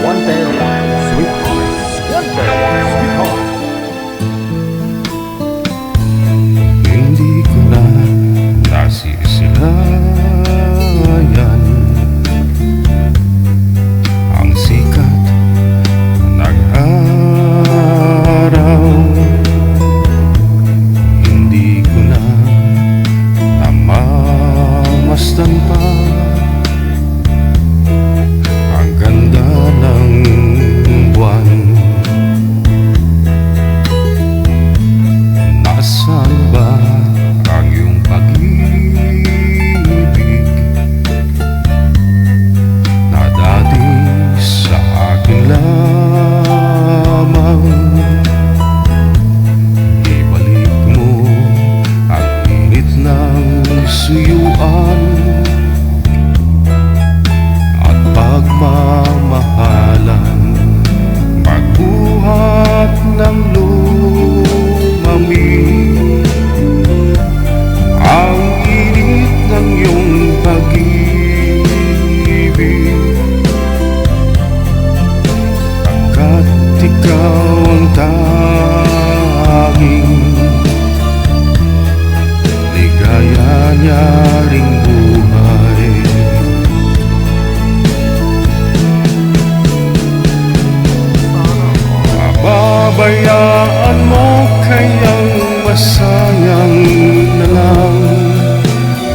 Wanted, sweetheart. Wanted, sweetheart. Hindi ko na nasisilayan ang sikat ng araw. Hindi ko na namamasdan pa ang ganda ng buwan. Nasaan ba ang iyong pag-ibig na dati sa akin lamang? Ibalik mo ang init ng suyuan at pagmamahalan, magbuhat ng lumamig ang init ng iyong pag-ibig, pagkat ikaw ang tanging ligaya niya ring buhay. Pabayaan mo kayang masayang na lang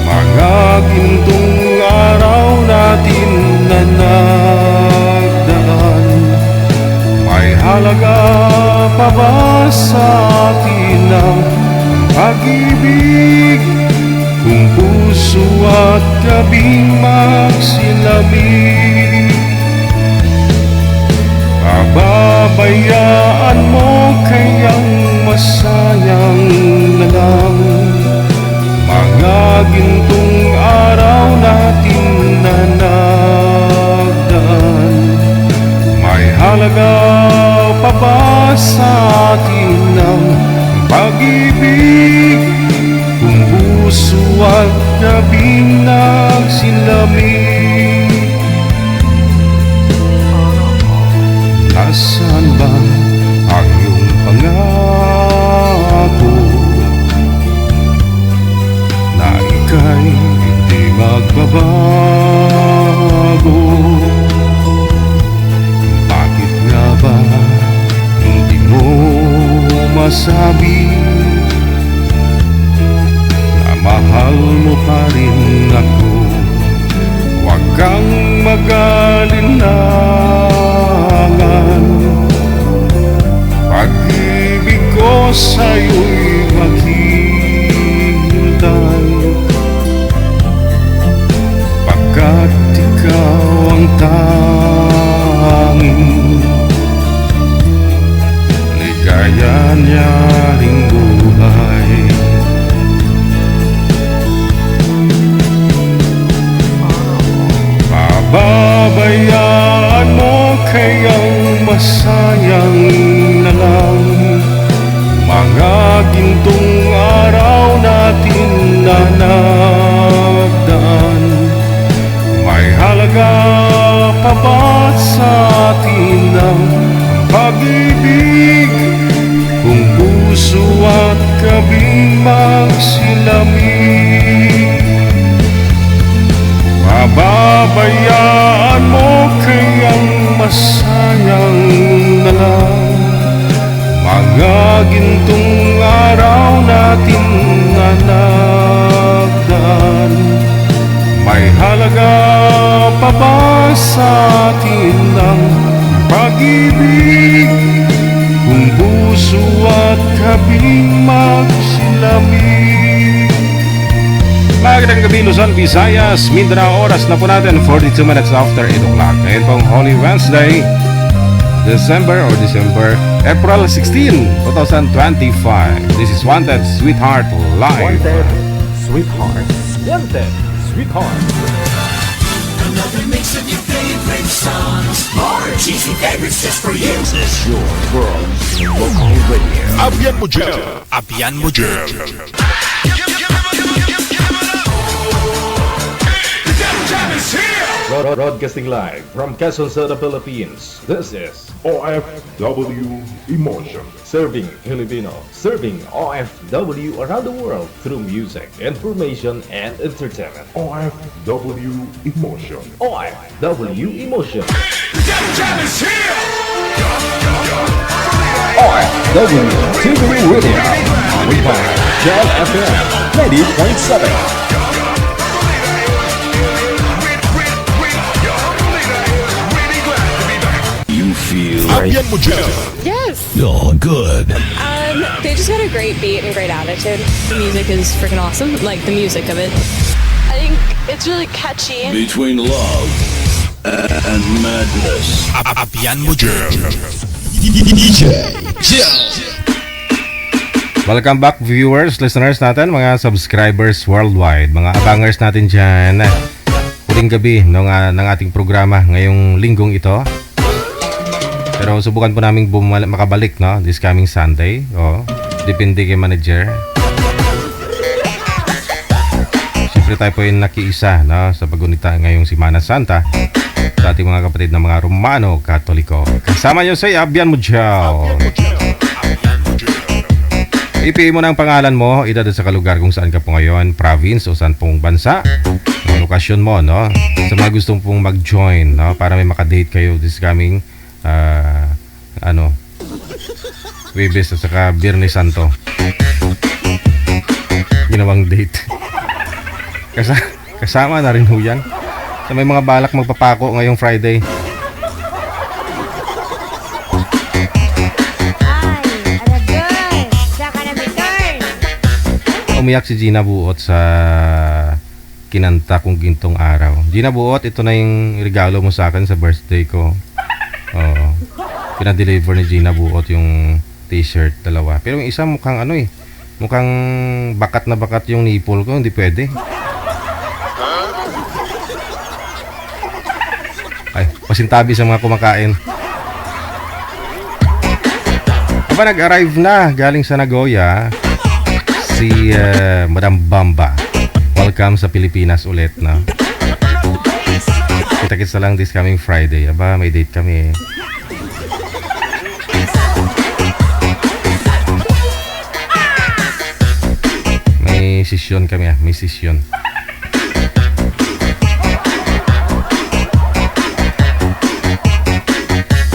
mga gintong araw natin na nagdaan. May halaga pa ba sa atin ang pag-ibig kung puso at gabing magsilamig? Pababayaan mo kayang masayang na lang mga gintong araw natin na nagdaan. May halaga pa ba sa atin ang pag-ibig kung puso at gabing nagsilamig? Nasaan ba ang iyong pangako na ika'y hindi magbabago? Bakit nga ba hindi mo masabi na mahal mo pa rin ako? Huwag kang mag-alinlangan, pag-ibig ko sa'yo'y maghihintay, pagkat ikaw ang tanging ligaya niya ring buhay. Pababayaan mo kayang masayang na lang mga gintong araw natin na nagdaan. May halaga pa ba sa atin ang pag-ibig kung puso at gabing magsilamig? Pababayaan mo kayang masayang na lang mga gintong araw natin na nagdaan. May halaga pa ba sa atin ang pag-ibig kung puso at gabing magsilamig? Magandang gabi Luzon, Visayas, Mindanao. Oras na po natin 42 minutes after 8 o'clock. Ngayon pong Holy Wednesday, April 16, 2025. This is Wanted, Sweetheart Live. Wanted, sweetheart. Wanted, sweetheart. Another mix of your favorite songs. More cheesy favorites just for you. This is your world local radio. Abian mo dyan. Abian mo dyan. The Def Jam is here. Broadcasting live from Quezon City, Philippines. This is OFW Emotion. Serving Filipino, serving OFW around the world through music, information, and entertainment. OFW Emotion. OFW Emotion. Jam is here! OFW TV Radio. We are Jam FM 90.7. You feel Abyan mo dyan. Yes. oh good. They just got a great beat and great attitude. The music is freaking awesome. Like the music of it. I think it's really catchy. Between love and madness. Abyan mo dyan. DJ Welcome back viewers, listeners natin, mga subscribers worldwide, mga abangers natin dyan. Huling gabi ng ating programa ngayong linggong ito. Pero subukan po namin makabalik, no, this coming Sunday. Depende kay manager. Siyempre tayo po yung nakiisa, no, sa pagunita ngayong Semana Santa sa ating mga kapatid na mga Romano Katoliko. Kasama nyo sa Abyan mo dyan. I-PM mo na ang pangalan mo, edad sa kalugar kung saan ka po ngayon, province o saan pong bansa, ang lokasyon mo, no? Sa mga gustong pong mag-join, no? Para may makadate kayo this coming Webes at saka Biyernes Santo. Ginawang date. Kasama na rin ho yan. Sa may mga balak magpapako ngayong Friday. Umiyak si Gina Buot sa kinanta kong Gintong Araw. Gina Buot, ito na yung regalo mo sa akin sa birthday ko. Pinadeliver ni Gina Buot yung t-shirt, dalawa. Pero yung isa mukhang mukhang bakat na bakat yung nipple ko, hindi pwede. Ay, pasintabi sa mga kumakain. Aba, nag-arrive na galing sa Nagoya si Madam Bamba. Welcome sa Pilipinas ulit, no? Kita-kits na lang this coming Friday. Aba, may date kami. May session kami, may session.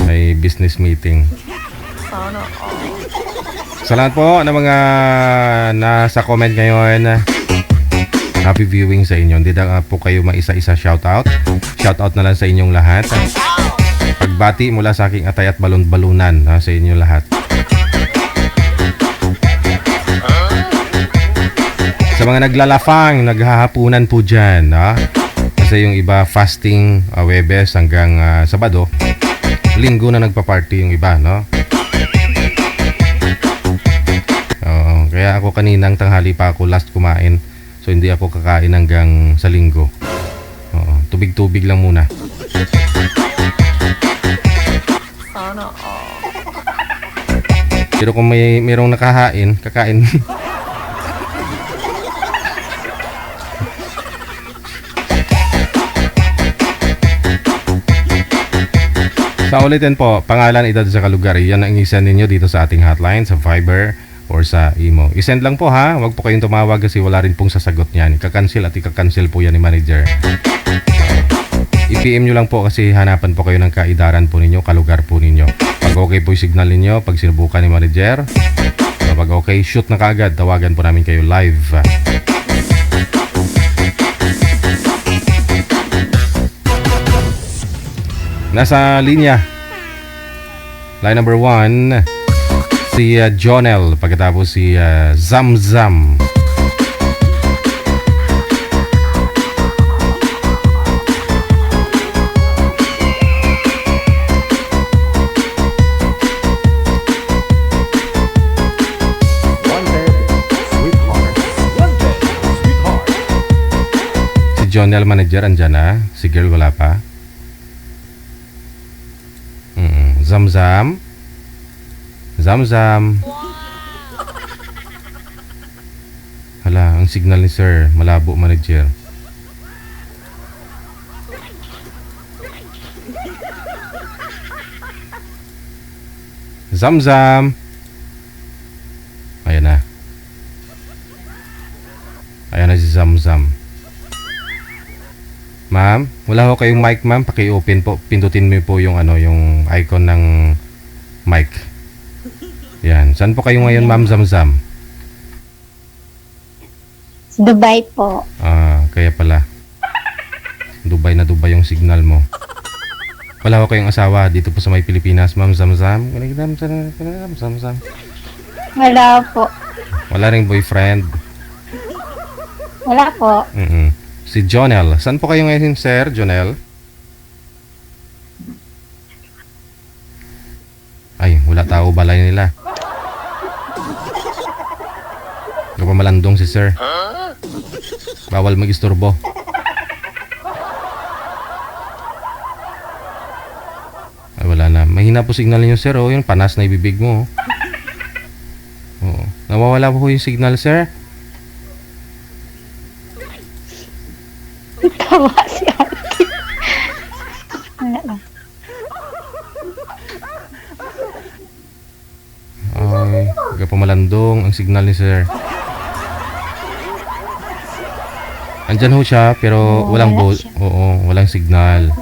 May business meeting. Sa lahat po ng mga nasa comment ngayon, happy viewing sa inyo. Hindi na po kayo maisa-isa shoutout. Shoutout na lang sa inyong lahat. Pagbati mula sa aking atay at balon-balunan sa inyo lahat. Sa mga naglalafang, naghahapunan po dyan. Kasi yung iba fasting Webes hanggang Sabado. Linggo na nagpa-party yung iba, no? Kaya ako kaninang tanghali pa ako last kumain. So hindi ako kakain hanggang sa Linggo. Tubig-tubig lang muna. Pero kung mayroong nakahain, kakain. Sa ulitin po, pangalan, edad sa kalugar. Yan ang i-send ninyo dito sa ating hotline, sa Viber or sa Imo. I-send lang po, ha. Huwag po kayong tumawag kasi wala rin pong sasagot niyan. Ika-cancel at ika-cancel po yan ni manager. I-PM nyo lang po kasi hanapan po kayo ng kaidaran po ninyo, kalugar po ninyo. Pag okay po yung signal ninyo, pag sinubukan ni manager, pag okay, shoot na kaagad. Tawagan po namin kayo live. Nasa linya, line number 1, si Jonel, pagkatapos si Zamzam. Wanted, Sweetheart. Wanted, Sweetheart. Si Jonel manager, andyan na. Si girl wala pa. Zamzam. Zamzam. Hala, ang signal ni sir malabo, manager. Zamzam. Ayan na. Ayan na si Zamzam. Ma'am, wala ho kayong mic, ma'am. Paki-open po. Pindutin mo po yung ano, yung icon ng mic. Yan. Saan po kayo ngayon, Ma'am Zamzam? Dubai po. Ah, kaya pala. Dubai na Dubai yung signal mo. Wala ho kayong asawa dito po sa may Pilipinas, Ma'am Zamzam? Zamzam. Wala po. Wala ring boyfriend. Wala po. Si Jonel. Saan po kayo ngayon, Sir Jonel? Ay, wala tao balay nila. Kapamalandong si Sir. Bawal mag-istorbo. Ay, wala na. Mahina po signal niyo, Sir. Oh, yung panas na ibibig mo. Oo. Nawawala po yung signal, Sir. Tawa si ate. Wala lang. Ay, kapamalandong ang signal ni Sir. Andyan ho siya, pero Oo, walang wala siya. Oo, walang signal.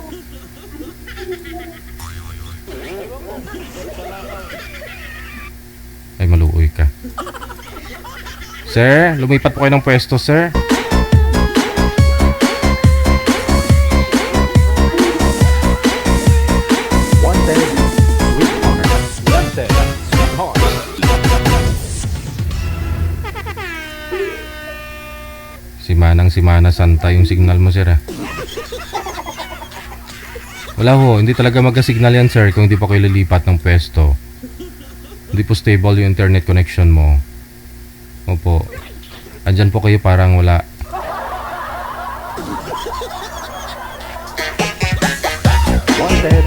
Ay, maluoy ka. Sir, lumipat po kayo ng pwesto, sir. Wanted, sweetheart. Wanted, sweetheart. Si Mana Santa yung signal mo, sir, ah. Wala ho, hindi talaga magka-signal yan, sir, kung hindi pa kayo lilipat ng pwesto. Hindi po stable yung internet connection mo. Opo. Andyan po kayo parang wala. Wanted,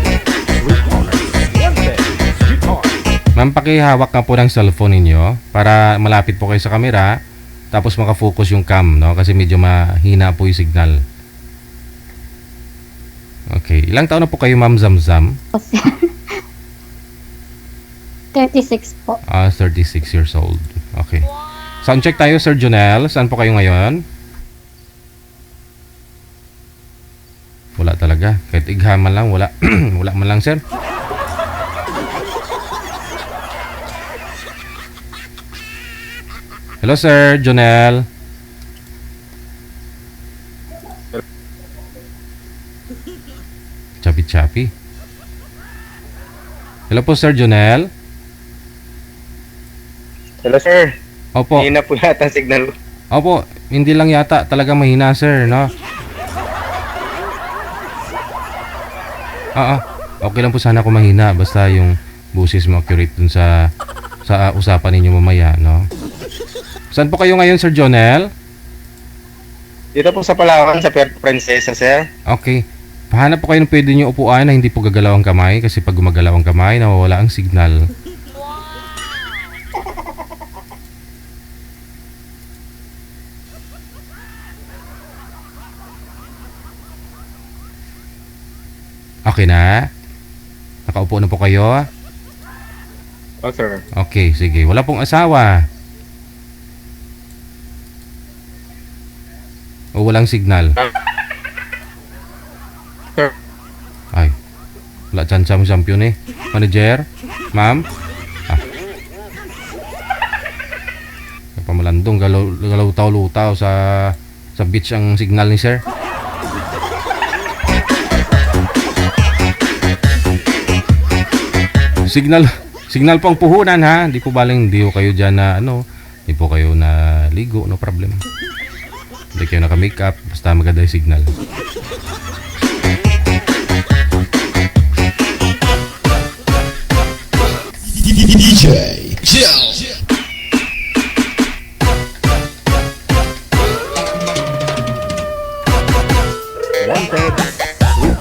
sweetheart. Wanted, sweetheart. Ma'am, pakihawak na po ng cellphone ninyo para malapit po kayo sa camera. Tapos makafocus yung cam, no? Kasi medyo mahina po yung signal. Okay. Ilang taon na po kayo, Ma'am Zamzam? 36 po. 36 years old. Okay. Sound check tayo, Sir Jonel. Saan po kayo ngayon? Wala talaga. Kahit ighaman lang, wala. Wala man lang, sir. Hello, Sir Jonel. Chapi-chapi. Hello po, Sir Jonel. Hello, sir. Opo. Hina po yata ang signal. Opo, hindi lang yata. Talaga mahina, sir, no? Okay lang po sana kung mahina. Basta yung boses mo accurate dun sa usapan ninyo mamaya, no? Saan po kayo ngayon, Sir Jonel? Dito po sa Palawan, sa Puerto Princesa, sir. Okay. Pahanap po kayo ng pwede nyo upuan na hindi po gagalaw ang kamay. Kasi pag gumagalaw ang kamay, nawawala ang signal. Okay na? Nakaupo na po kayo? Oh, sir. Okay, sige. Wala pong asawa. O walang signal? Sir. Ay. Wala chance mo champion eh. Manager? Ma'am? Pamalandong. Galutaw-lutaw sa beach ang signal ni sir. Signal po ang puhunan, ha. Di po baling di po kayo dyan na di po kayo na ligo, no problem. Hindi kayo naka-makeup, basta maganda yung signal. DJ Jill. Wanted, sweetheart.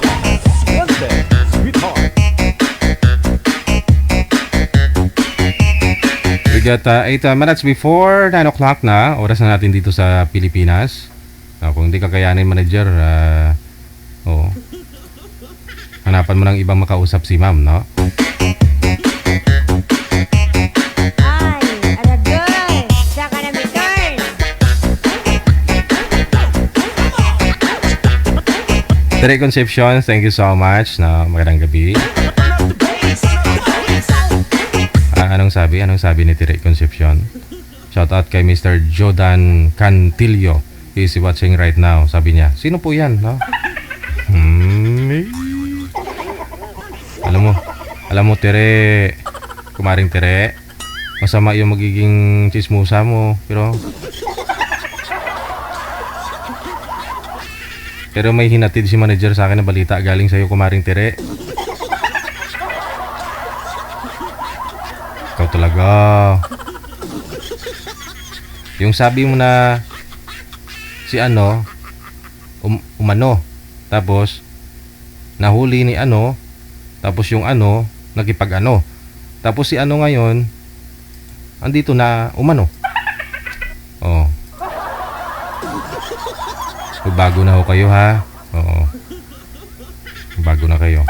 Wanted, sweetheart. We got 8 minutes before 9 o'clock na. Oras na natin dito sa Pilipinas. Kung hindi kakayanin, manager, hanapan hanapan mo ng ibang makausap si ma'am, no? Ay, alagay. Saka na may turn. Tere Concepcion, thank you so much na magandang gabi. Anong sabi ni Tere Concepcion? Shout out kay Mr. Jordan Cantillo. He is watching right now. Sabi niya, sino po yan, no? Alam mo Tere, kumaring Tere, masama yung magiging chismusa mo, pero may hinatid si manager sa akin na balita galing sa'yo, kumaring Tere. Ikaw talaga. Yung sabi mo na si umano, tapos nahuli ni tapos yung nakipag tapos si ngayon andito na umano. Oh. Bago na ho kayo, ha? Oo. Bago na kayo.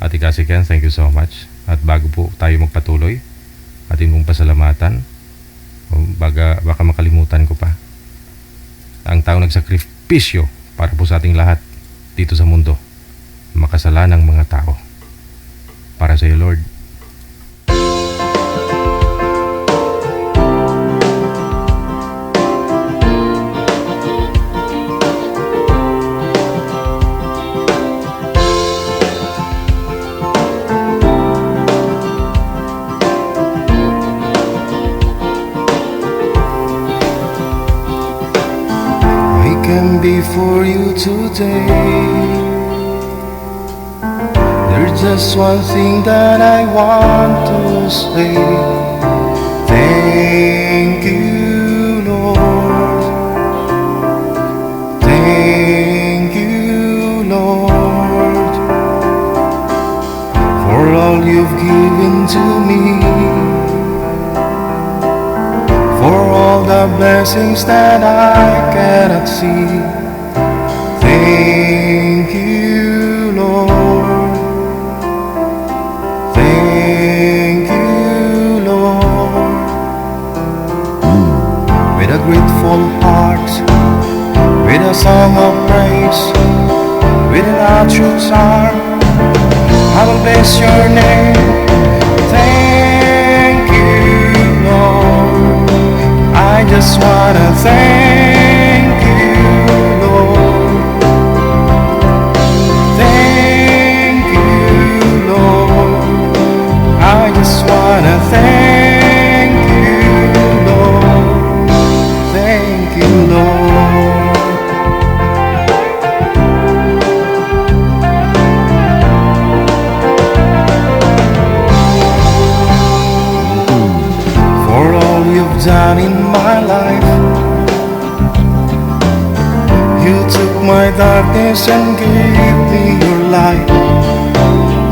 Ate Kasiken, thank you so much. At bago po tayo magpatuloy, atin mong pasalamatan. Baka makalimutan ko pa. Ang tao nagsakripisyo para po sa ating lahat dito sa mundo. Makasalanang mga tao. Para sa iyo, Lord. For you today, there's just one thing that I want to say. Thank you, Lord. Thank you, Lord, for all you've given to me, for all the blessings that I cannot see. Thank you, Lord. Thank you, Lord. With a grateful heart, with a song of praise, with an outstretched arm, I will bless your name. Thank you, Lord. I just wanna thank you, Lord. I just wanna thank you, Lord. Thank you, Lord. For all you've done in my life, you took my darkness and gave me your light.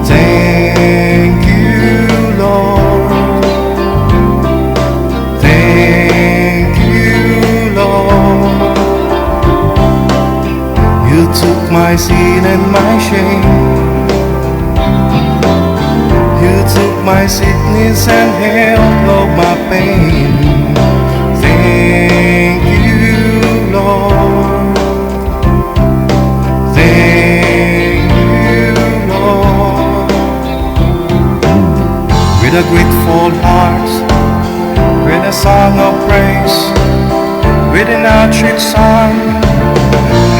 Thank you, Lord. Thank you, Lord. You took my sin and my shame. You took my sickness and healed all my pain. Thank you, Lord. Thank you, Lord. With a grateful heart, with a song of praise, with an outstretched arm,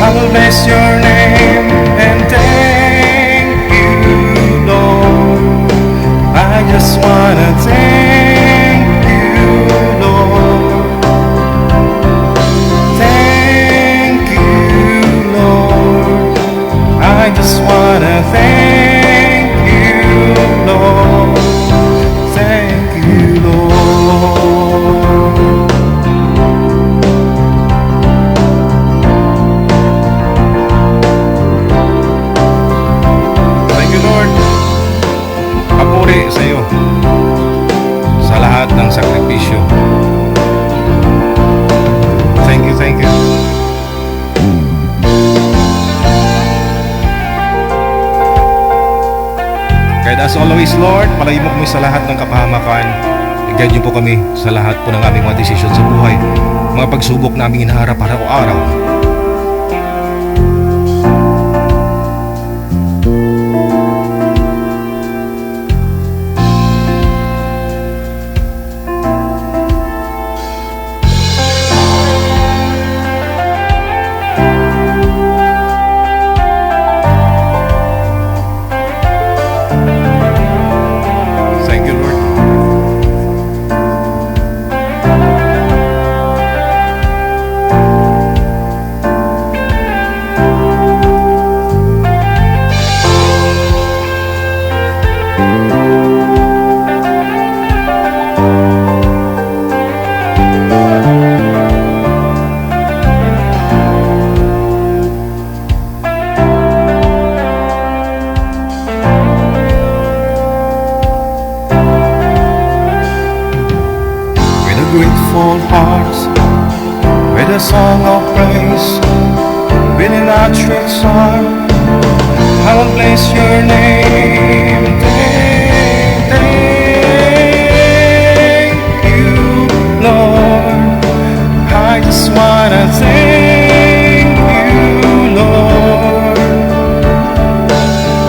I will bless your name and thank you, Lord. I just wanna thank you, Lord. Thank you, Lord. I just wanna thank you, Lord. Thank you, Lord. Thank you, Lord. Papuri sa iyo sa lahat ng sakripisyo. Thank you, thank you. And as always, Lord, palayin mo kami sa lahat ng kapahamakan. I-guide niyo po kami sa lahat po ng aming mga desisyon sa buhay. Mga pagsubok na aming hinaharap araw-araw. Thank you, Lord. With a grateful heart, with a song of praise, with an outstretched arm, I will bless your name. Thank you, Lord. I just wanna thank you, Lord.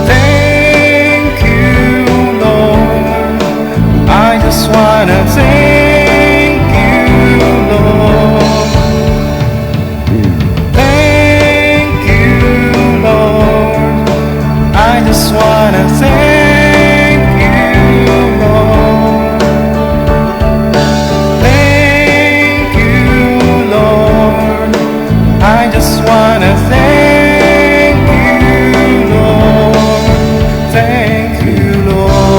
Thank you, Lord. I just wanna thank you, Lord. Thank you, Lord. I just wanna thank you, Lord. Thank you, Lord. I just wanna thank you, Lord. Thank you, Lord.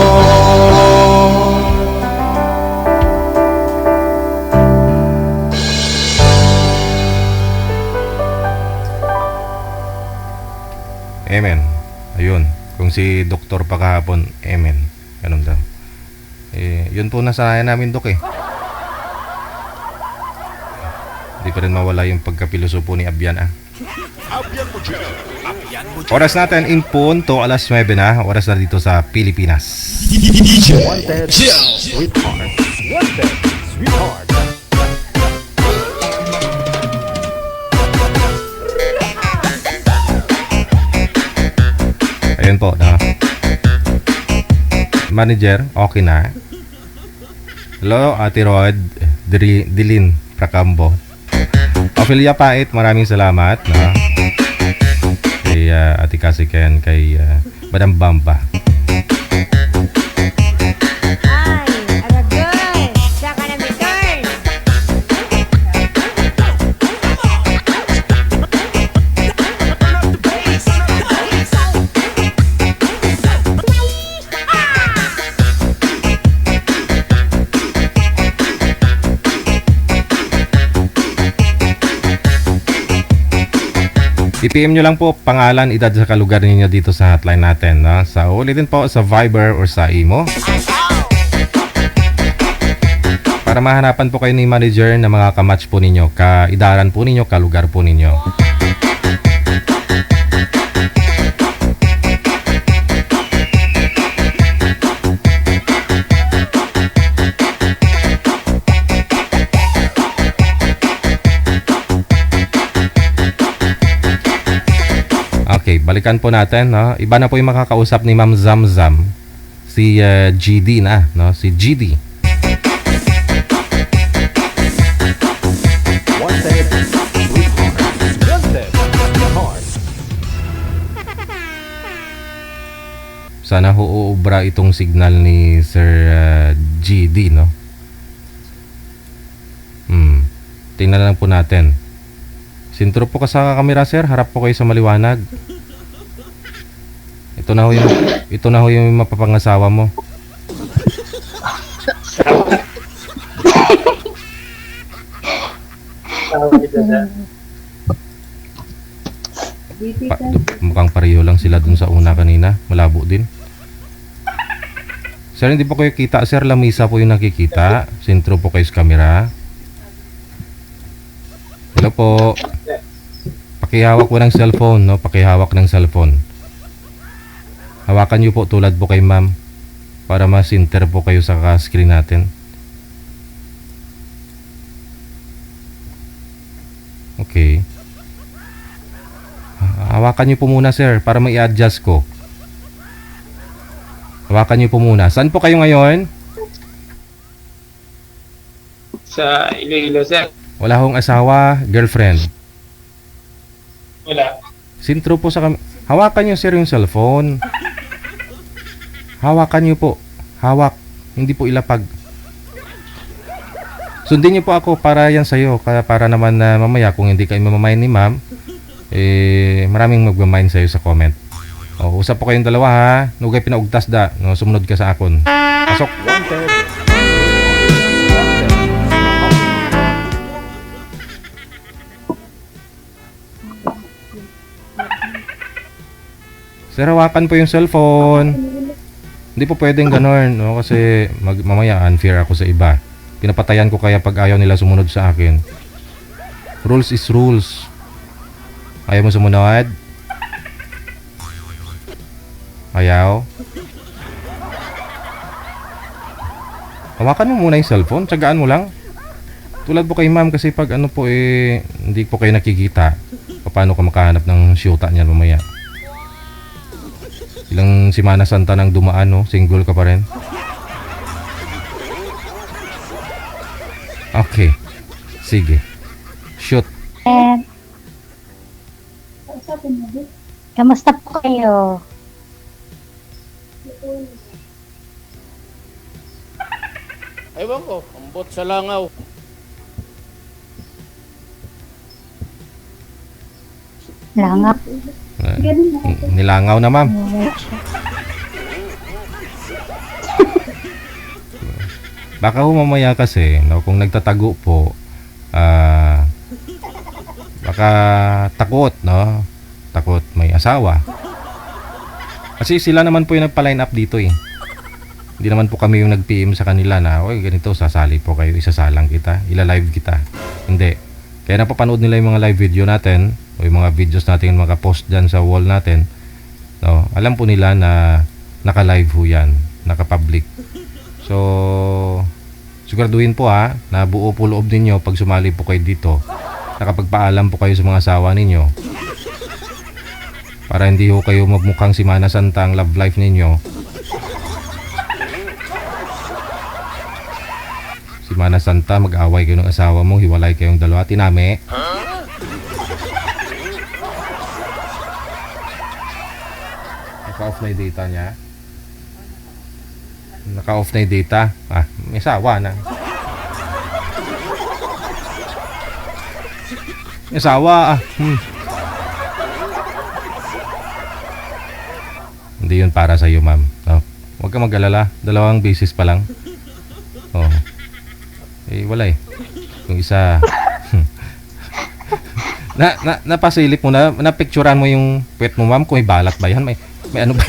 Amen. Ayun. Kung si doktor pa kahapon, amen. Ganun daw. Yun po nasanayan namin, Dok eh. Hindi pa rin mawala yung pagkapiloso po ni Abian ah. Oras natin in punto, alas 9 na. Oras na dito sa Pilipinas. DJ Jill. Sweetheart. Wanted, sweetheart. Ayun po, no? Manager, okay na. Hello, Ate Rod, Dilin, Pracambo. Ophelia Pait, maraming salamat, no? Kay Ate Kasiken, kay Madam Bamba. Ay, Aragoy! Saka na may turn! I-PM nyo lang po pangalan, edad sa kalugar ninyo dito sa hotline natin, no? Sa ulitin po sa Viber or sa Imo. Para mahanapan po kayo ni manager na mga kamatch po ninyo, kaidaran po ninyo, kalugar po ninyo. Okay, balikan po natin, no? Iba na po yung makakausap ni Ma'am Zamzam. Si GD na, no? Si GD. Wanted, sweetheart. Wanted, sweetheart. Sana uubra itong signal ni Sir GD, no? Tingnan lang po natin. Sintro po ka sa kamera, sir. Harap po kayo sa maliwanag. Ito na ho yung mapapangasawa mo. Mukhang pareho lang sila dun sa una kanina. Malabo din. Sir, hindi po kayo kita. Sir, lamisa po yung nakikita. Sintro po kayo sa kamera. Hello po. Pakihawak po ng cellphone, no? Pakihawak ng cellphone. Hawakan nyo po tulad po kay ma'am para ma-center po kayo sa screen natin. Okay. Hawakan nyo po muna sir para mai-adjust ko. Hawakan nyo po muna. Saan po kayo ngayon? Sa Iloilo, sir. Wala hong asawa, girlfriend. Wala. Sintro po sa hawakan nyo sir yung cellphone. Hawakan nyo po. Hawak. Hindi po ilapag. Sundin nyo po ako para yan sa'yo. Para naman na mamaya kung hindi kayo mamamain ni ma'am, maraming magmamain sa'yo sa comment. O, usap po kayong dalawa ha. Nugay pinaugtas da. No, sumunod ka sa akon. Pasok. Sir, hawakan po yung cellphone. Hindi po pwedeng ganon, no? Kasi mamaya unfair ako sa iba. Pinapatayan ko kaya pag ayaw nila sumunod sa akin. Rules is rules. Ayaw mo sumunod? Ayaw? Hawakan mo muna yung cellphone. Tsagaan mo lang. Tulad po kay ma'am kasi pag ano po hindi po kayo nakikita. Paano ka makahanap ng syuta niyan mamaya? Ilang Semana Santa nang dumaan, no? Single ka pa rin. Okay. Sige. Shoot. Kamusta po kayo? Ewan ko, ambot sa langaw. Langap. Nilangaw na ma'am. Baka ho mamaya kasi, no, kung nagtatago po, baka takot, no? Takot may asawa. Kasi sila naman po yung nagpa-line up dito eh. Hindi naman po kami yung nag-PM sa kanila na, oy, ganito, sasali po kayo, isasalang kita, ila-live kita. Hindi. Kaya napapanood nila yung mga live video natin, o yung mga videos natin yung makapost dyan sa wall natin. No, alam po nila na naka-live ho yan, naka-public. So, siguraduhin po ha, na buo po loob ninyo pag sumali po kayo dito. Nakapagpaalam po kayo sa mga asawa ninyo. Para hindi ho kayo magmukhang Semana Santa ang love life ninyo. Semana Santa, mag-away kayo ng asawa mo, hiwalay kayong dalawa, tinami. Naka-off na yung data niya. Naka-off na yung data. May asawa na. May asawa, Hindi yun para sa iyo, ma'am. No? Huwag ka mag-alala. 2 beses pa lang. Oh. Wala eh. Yung isa... napasilip mo na, napicturean mo yung puwet mo, ma'am, kung may balat ba yan? May ano ba?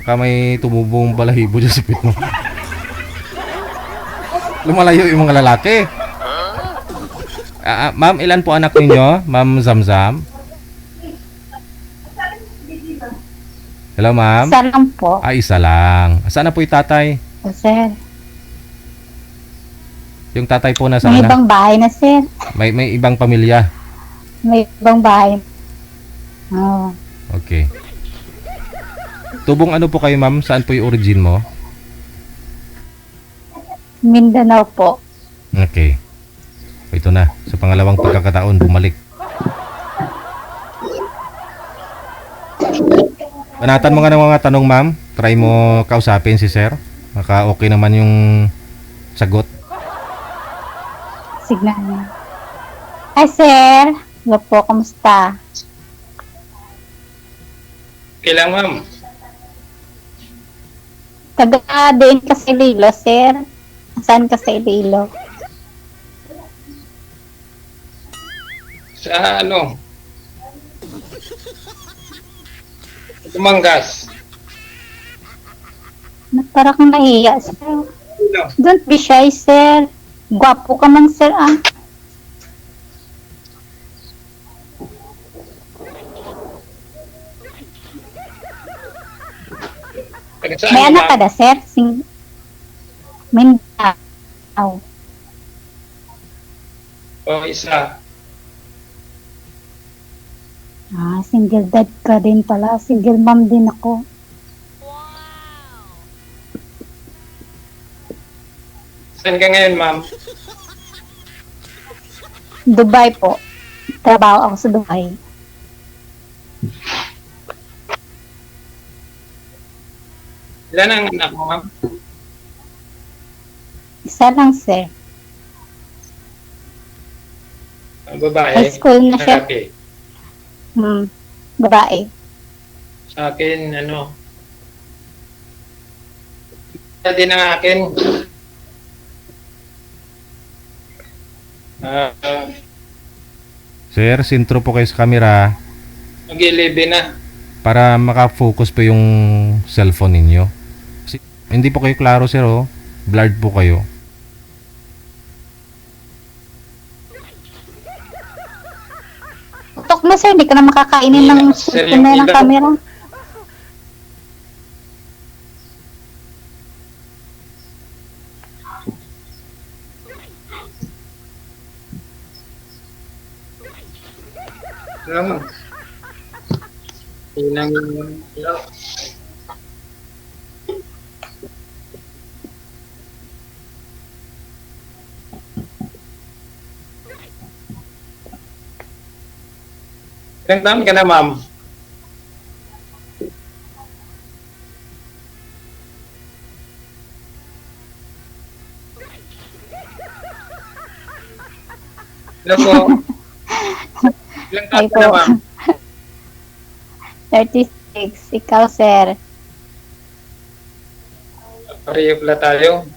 baka may tumubong balahibo dyan sa puwet mo. Lumalayo yung mga lalaki. Ma'am, ilan po anak ninyo? Ma'am Zamzam? Hello, ma'am? Isa lang po. Isa lang. Saan na po yung tatay? Sir. Yung tatay po na sana? May ibang bahay na, sir. May ibang pamilya? May ibang bahay. Oh. Okay. Tubong ano po kayo, ma'am? Saan po yung origin mo? Mindanao po. Okay. Ito na. Sa pangalawang pagkakataon, bumalik. Panatan mo nga ng mga tanong, ma'am. Try mo kausapin si sir. Maka okay naman yung sagot. Signal niya. Hi, sir. Hello po, kamusta? Kailang, ma'am. Taga din ka sa Iloilo, sir. Saan ka sa Iloilo? Sa ano? Tumanggas. Para kang nahiya, sir. Don't be shy, sir. Gwapo ka man, sir, Taga saan May ka, anak ka ma'am? na, sir? Mindanao. O, isa. Single dad ka din pala. Single mom din ako. Saan ka ngayon, ma'am? Dubai po. Trabaho ako sa Dubai. Ilan ang anak mo, ma'am? Isa lang, sir. Ang babae? High school na siya. Lalaki? Babae. Sa akin, ano? Isa din ang akin. Sir, sintro po kayo sa camera Mag-11 na. para makafocus po yung cellphone ninyo. Hindi po kayo klaro, sir, oh. Blurred po kayo. Tok na, sir. Hindi ka na makakainin ng Sir, cellphone na yung ng ilaw. camera. Ano mo? Inang ilaw. Ilang taon ka na, ma'am? Hello po. Ilang taon Ay ka na, po. ma'am? 36. Ikaw, sir. Pareho pala tayo.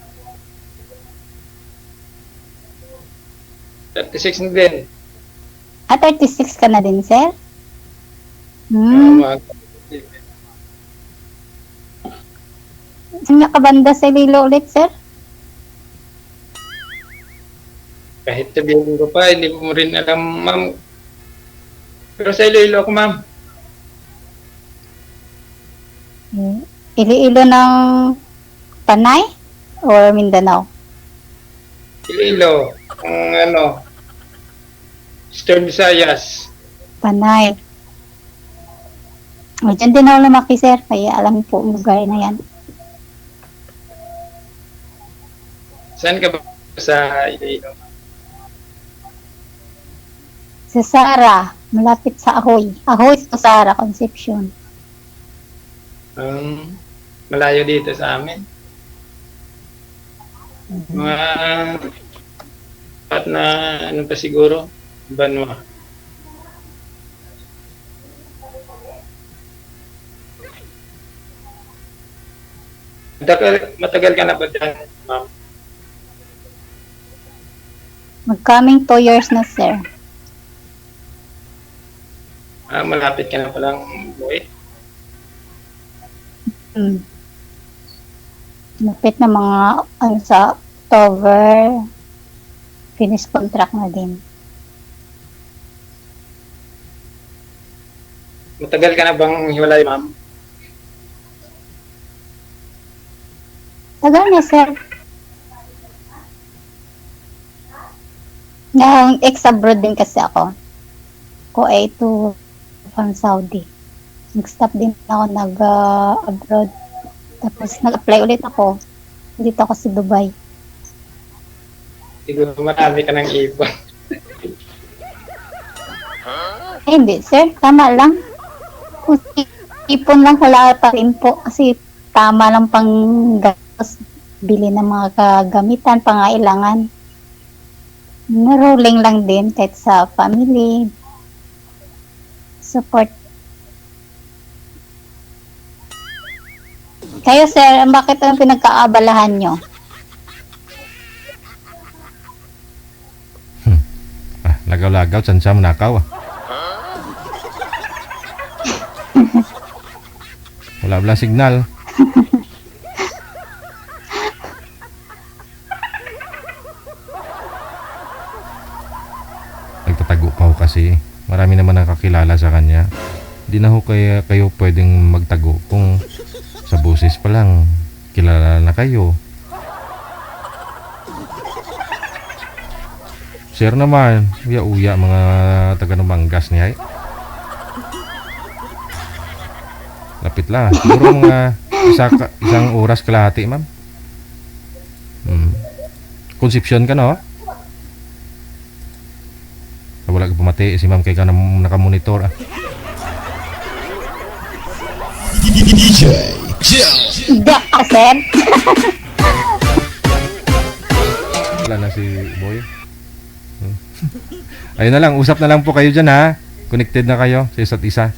36 na din. 36 ka na din, sir? Saan ka banda sa Lilo ulit, sir? Kahit sabihin ko pa, hindi mo rin alam, ma'am. Pero sa Iloilo ako, ma'am. Iloilo ng Panay? Or Mindanao? Iloilo. Ang ano, Eastern Visayas. Panay. O, dyan din ako lumaki, sir. Kaya alam po ang lugar na yan. Saan ka ba sa Iloilo? Sa Sara. Malapit sa Ahoy. Ahoy sa Sara, Concepcion. Malayo dito sa amin. Mga at na ano pa siguro, Banwa. Matagal ka na ba dyan, ma'am? Mag-coming 2 years na, sir. Malapit ka na palang buhay. Malapit na mga ano sa October. Finish contract na din. Matagal ka na bang hiwalay, ma'am? Tagal na, sir. Nang ex-abroad din kasi ako. Kuwait to from Saudi. Nag-stop din ako nag-abroad. Tapos nag-apply ulit ako. Dito ako sa Dubai. Siguro marami ka ng ipon. Eh, hindi, sir. Tama lang. Kung ipon lang, wala pa rin po. Kasi tama lang pang gastos. Bili ng mga kagamitan, pangailangan. Rolling lang din kahit sa family. Support. Kayo, sir, bakit ang pinagkaabalahan nyo? Lagaw-lagaw, sansam nakaw. Wala signal. Nagtatago pa ako kasi marami naman nakakilala sa kanya. Di na ho kayo pwedeng magtago kung sa boses pa lang kilala na kayo. Sir naman, uya mga taga Numanggas niya. Lapit lang. Siguro mga isang oras kalahati, ma'am. Concepcion ka, no? Wala ka pumati si ma'am kay ka nakamonitor. DJ Jill. Hindi ka, sir. Wala na si Boy. Ayun na lang, usap na lang po kayo dyan, ha. Connected na kayo sa isa't isa.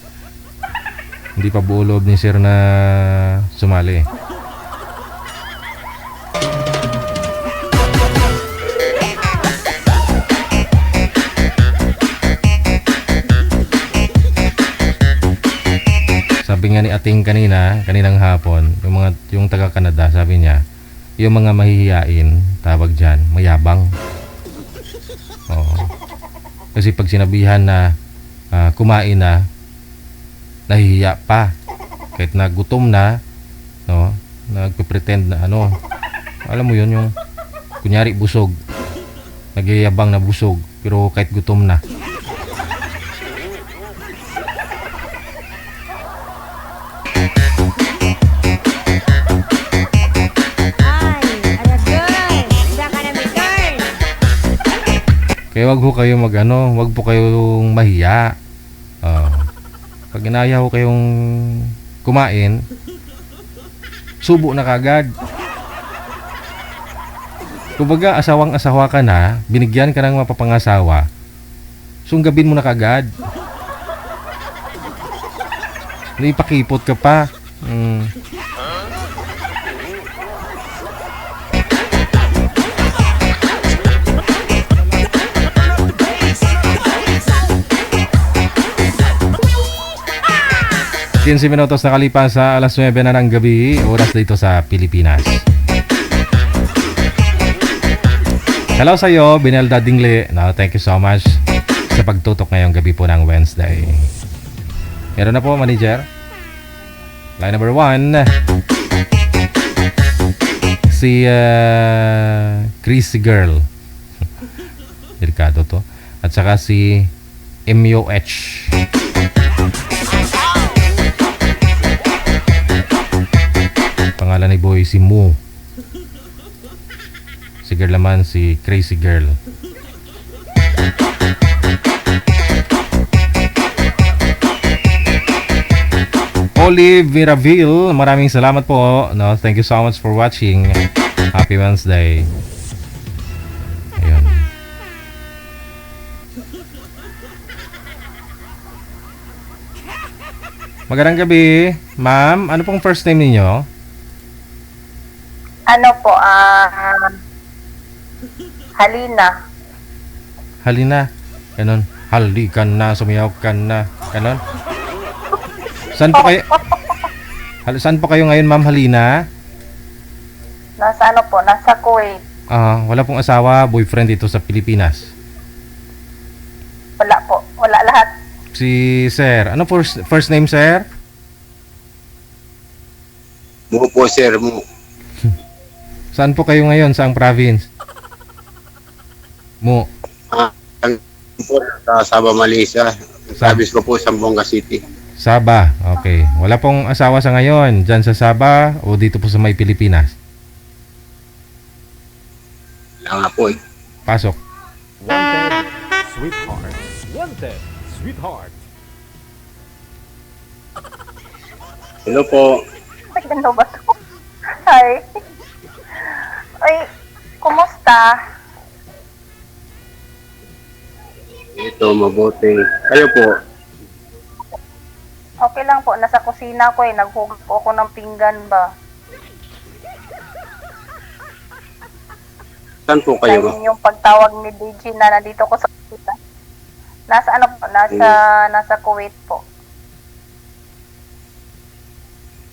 Hindi pa buo loob ni sir na sumali. Sabi nga ni Ating kaninang hapon, yung taga Canada, sabi niya, yung mga mahihiyain, tawag diyan, mayabang. Oo. Kasi pag sinabihan na kumain na, nahihiya pa. Kahit na gutom na, no, nagpe-pretend na ano. Alam mo yun, yung kunyari busog. Nagyayabang na busog, pero kahit gutom na. Kaya wag ho kayo wag po kayong mahiya. Pag inaya ho kayong kumain, subo na kagad. Kumbaga, asawang-asawa ka na, binigyan ka ng mapapangasawa, sunggabin mo na kagad. Naipakipot ka pa. 15 minutos nakalipas sa alas 9 na ng gabi, oras dito sa Pilipinas. Hello sa iyo, Binelda Dingle. No, thank you so much sa pagtutok ngayong gabi po ng Wednesday. Meron na po, manager. Line number 1. Si Crazy Girl. Delikado to. At saka si MUH. Pangalan ni Boy si Mo. Si girl naman si Crazy Girl. Olive Miraville, maraming salamat po. No, thank you so much for watching. Happy Wednesday. Ayun. Magandang gabi, ma'am. Ano pong first name ninyo? Ano po, Halina. Halina. Ganon. Halikan na, sumiyaw ka na. Ganon. Saan po kayo? Saan po kayo ngayon, ma'am Halina? Nasa ano po, nasa Kuwait. Wala pong asawa, boyfriend dito sa Pilipinas. Wala po, wala lahat. Si Sir. Ano first name, Sir? Mo po, sir. Mo. Saan po kayo ngayon? Saang province? Mo. Sa Sabah, Malaysia. Service ko po sa Zamboanga City. Sabah. Okay. Wala pong asawa sa ngayon dyan sa Sabah o dito po sa may Pilipinas? Wala nga po eh. Pasok. Wanted, sweetheart. Wanted, sweetheart. Hello po. Ay, ganda ba ito? Hi. Ay, kumusta? Ito, mabuti. Kayo po. Okay lang po, nasa kusina ko eh. Naghugas po ako ng pinggan ba? Saan po kayo? Dahil yung pagtawag ni DJ na nandito ko sa kusina. Nasa ano po? Nasa Kuwait po.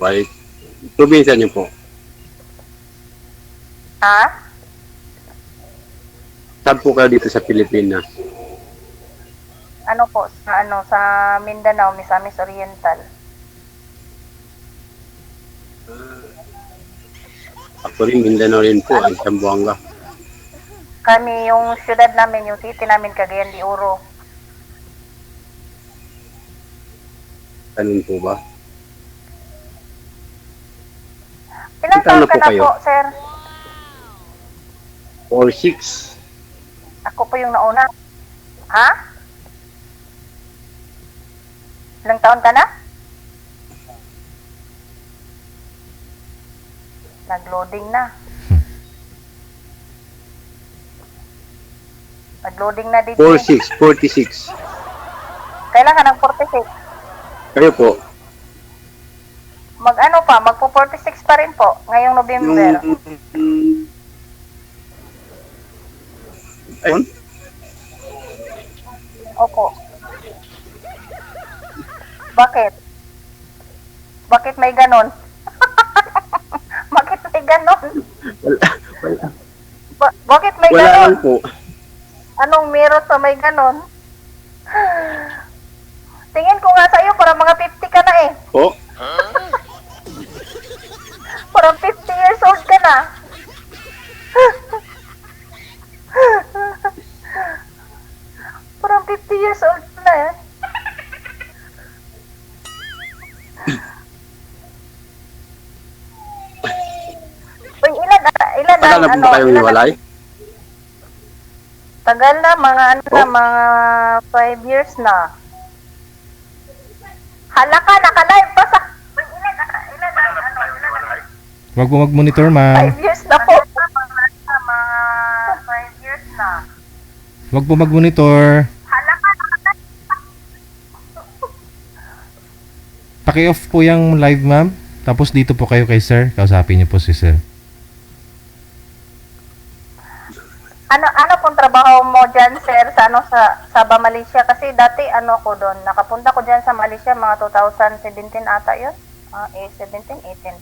Wait. Probinsya niyo po. Ha? Saan po kayo dito sa Pilipinas? Ano po, sa Mindanao, Misamis Oriental. Ako rin, Mindanao rin po, ang Zamboanga. Kami, yung syudad namin, yung city namin, Cagayan de Oro. Ganun po ba? Ilang Ilan taon na ka po na kayo? po, sir? 4-6. Ako po yung nauna. Ha? Ilang taon ka na? Nag-loading na. Nag-loading na dito. 4-6, 46. Kailan ka ng 46? Kayo po? Mag-ano pa, magpo-46 pa rin po, ngayong November. Ayun? Opo. Bakit? Bakit may ganon? Bakit may ganon? Bakit may Wala ganon? lang po. Anong meron sa may ganon? Tingin ko nga sa'yo, para mga 50 ka na eh. Po? Parang 50 years old ka na. Parang 50 years old ka na eh. Uy, ilan Tagal na po ba kayong hiwalay? Tagal na, mga mga 5 years na. Hala ka, naka-live pa sa... Uy, ilan Wag mo mag-monitor, ma'am. 5 years na po. Mga 5 years na. Wag po mag-monitor. Hala ka, naka-live. Paki-off po yung live, ma'am. Tapos dito po kayo kay sir. Kausapin niyo po si sir. Ano pong trabaho mo dyan, sir, sa Sabah, Malaysia? Kasi dati, ko doon, nakapunta ko dyan sa Malaysia, mga 2017 ata yun? 17, 18.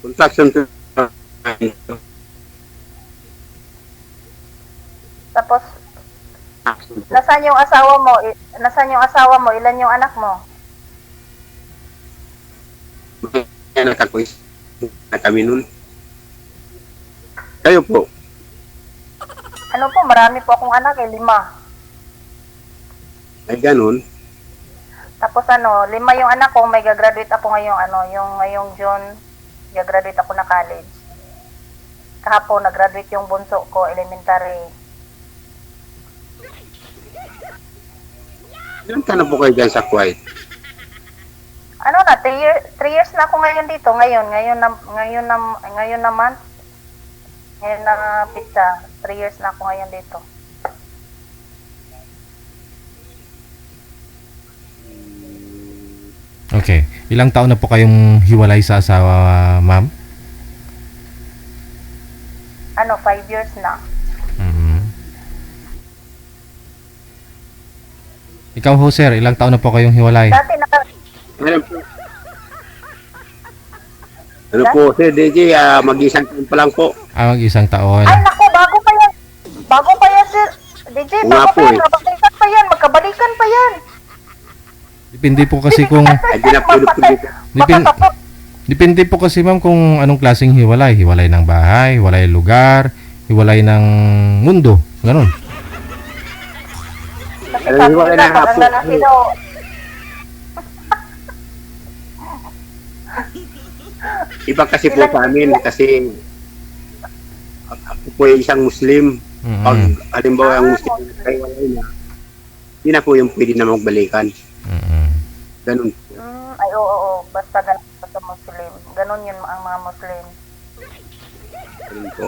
Construction to... Tapos, nasaan yung asawa mo? Ilan yung anak mo? Anak ako na kami nun. Kayo po? Ano po, marami po akong anak, 5. Ay ganun. Tapos 5 yung anak ko, may gagraduate ako ngayong June, gagraduate ako na college. Kahapon, nag-graduate yung bunso ko, elementary. Ilan ka na po kayo dyan sa Kuwait? 3 years na ako ngayon dito, ngayon na month. Ngayon na pizza, 3 years na ako ngayon dito. Okay. Ilang taon na po kayong hiwalay sa asawa, ma'am? 5 years na. Mhm. Ikaw ho, sir, ilang taon na po kayong hiwalay? Dati Ano po, Sir DJ, mag-isang taon pa lang po. Mag-isang taon. Ay, naku, bago pa yan, sir. DJ, Oo nga bago po pa yan, mabalikan pa yan, magkabalikan pa yan. Depende po kasi kung... Ay, di na po Depende po kasi, ma'am, kung anong klaseng hiwalay. Hiwalay ng bahay, hiwalay lugar, hiwalay ng mundo. Ganon. Kasi sabi nila, pag ang lalaki daw, Iba kasi po sa amin kasi ako po ay isang Muslim. Pag halimbawa ang Muslim ay wala na, hindi na po yung pwede na magbalikan. Ganun po. ay oo, basta ganun sa Muslim. Ganun yun ang mga Muslim. Ganun po.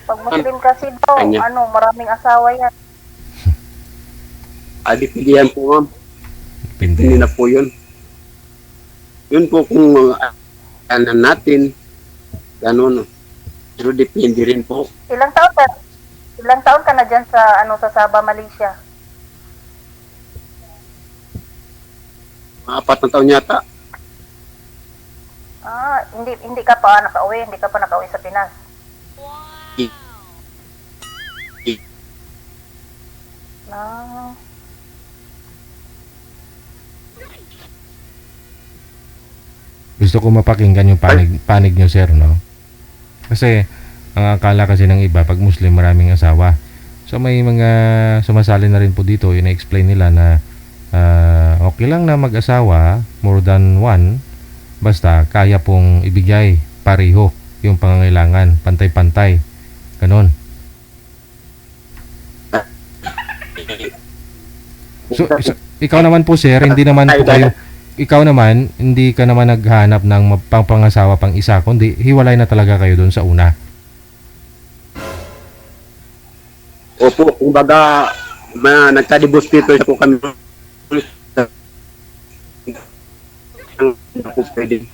Pag Muslim kasi daw, Kanya. maraming asawa yan. Depende yan po, ma'am. Depende. Hindi na po yun. Yun po kung natin, ganun. Pero depende rin po. Ilang taon ka na dyan sa Sabah, Malaysia? 4 na taon yata. Hindi ka pa nakauwi sa Pinas. Ah, Gusto ko mapakinggan yung panig nyo, sir, no? Kasi, ang akala kasi ng iba, pag Muslim, maraming asawa. So, may mga sumasali na rin po dito, ina-explain nila na okay lang na mag-asawa, more than one, basta kaya pong ibigay pareho yung pangangailangan, pantay-pantay. Ganon. So, ikaw naman po, sir, hindi naman po kayo, ikaw naman, hindi ka naman naghanap ng pangasawa pang isa, kundi hiwalay na talaga kayo doon sa una. Opo, kumbaga, nagka-divorce papers po kami. Ako pwede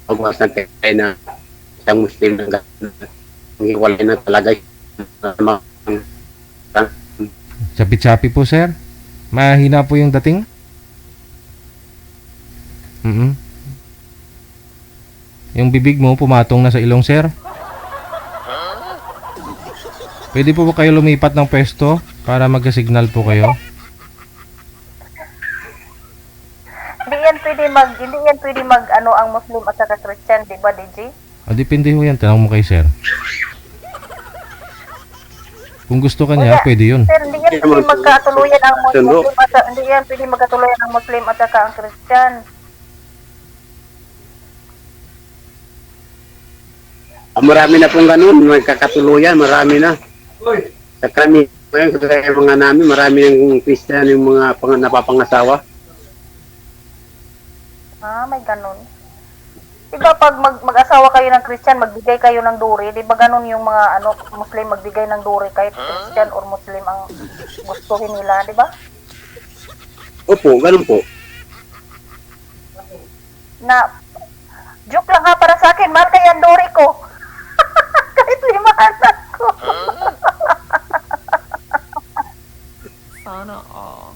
pagwas ng kaya na isang Muslim na hiwalay na talaga. Chapi-chapi po, sir. Mahina po yung dating. Yung bibig mo pumatong na sa ilong, sir. Pwede po ba kayo lumipat ng pwesto para magka-signal po kayo? hindi yan pwede mag ano ang Muslim at saka Christian, di ba, DJ? Depende ho yan. Tanong mo kay sir. Kung gusto ka niya, pwede yun. Sir, hindi yan pwede magkatuluyan ang Muslim at hindi yan pwede magkatuluyan ang Muslim at saka ang Christian. Marami na pong ganun, magkakatuluyan, marami na. Sa kami, kaya mga namin, marami ng Christian yung mga napapangasawa. May ganun. Diba pag mag-asawa kayo ng Christian, magbigay kayo ng duri, di ba ganun yung mga Muslim magbigay ng duri kahit Christian or Muslim ang gustuhin nila, di ba? Opo, ganun po. Na, joke lang ha para sa akin, mahal kaya ang duri ko. Kahit 5 anak ko. Sana all.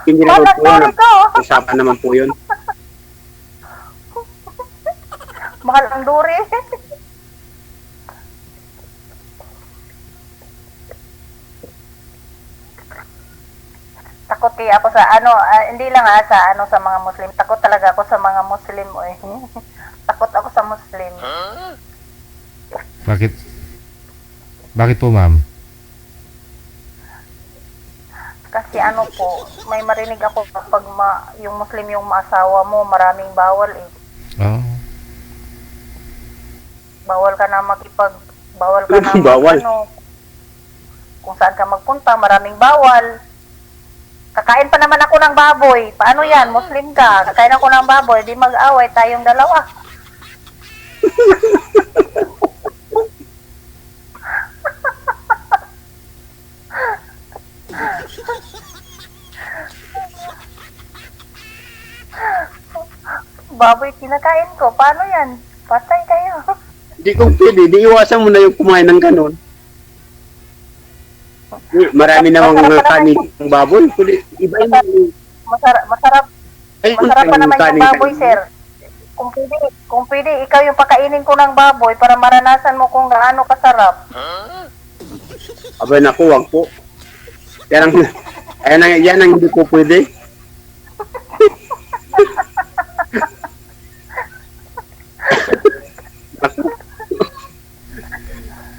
Hindi na po yun. Usapan naman po yun. Mahal ang duri. Takot kaya ako sa hindi lang sa mga Muslim. Takot talaga ako sa mga Muslim. Takot ako sa Muslim. Bakit? Bakit po, ma'am? Kasi po, may marinig ako kapag yung Muslim yung maasawa mo, maraming bawal Oh. Bawal ka na bawal ka na bawal. Kung saan ka magpunta, maraming bawal. Kakain pa naman ako ng baboy. Paano yan? Muslim ka. Kakain ako ng baboy. Di mag-away tayong dalawa. Baboy kinakain ko. Paano yan? Patay kayo. Di kung pwede, di iwasan mo na yung kumain ng ganun. Marami namang kanin ng baboy. Iba yung... Masarap pa naman yung baboy, sir. Kung pwede, ikaw yung pakainin ko ng baboy para maranasan mo kung gaano kasarap. Abay naku, wag po. Yan ang hindi po pwede.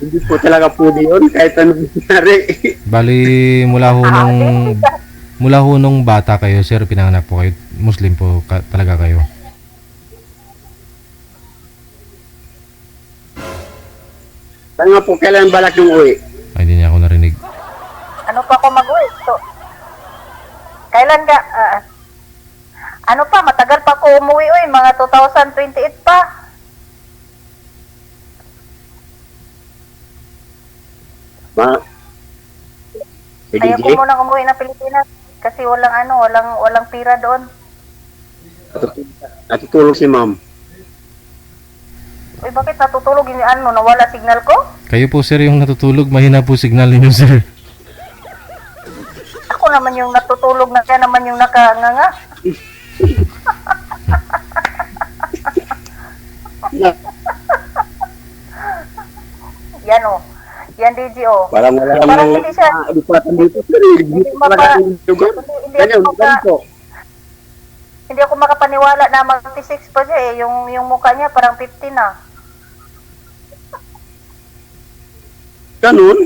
Hindi po talaga pwede yun kahit anong nangyari. Bali, mula ho nung bata kayo, sir, pinanganak po kayo, Muslim po talaga kayo. Saan nga po, kailan balak yung uwi? Ay, hindi niya ako narinig. Ano pa ako mag-uwi? Kailan ka? Matagal pa ako umuwi, mga 2028 pa. Ayaw ko munang umuwi ng Pilipinas kasi walang pira doon. Natutulog si ma'am. Bakit natutulog yung nawala signal ko? Kayo po, sir, yung natutulog, mahina po signal ninyo, sir. Ako naman yung natutulog na kaya naman yung nakanganga. Yan, DGO. Parang wala Parang namang hindi siya, lipatan dito. Sir, hindi talaga mapa, yung lugar. hindi Ganyan, ako ganyan po. hindi ako makapaniwala na mag-56 pa siya eh. Yung mukha niya parang 50 na. Ganun?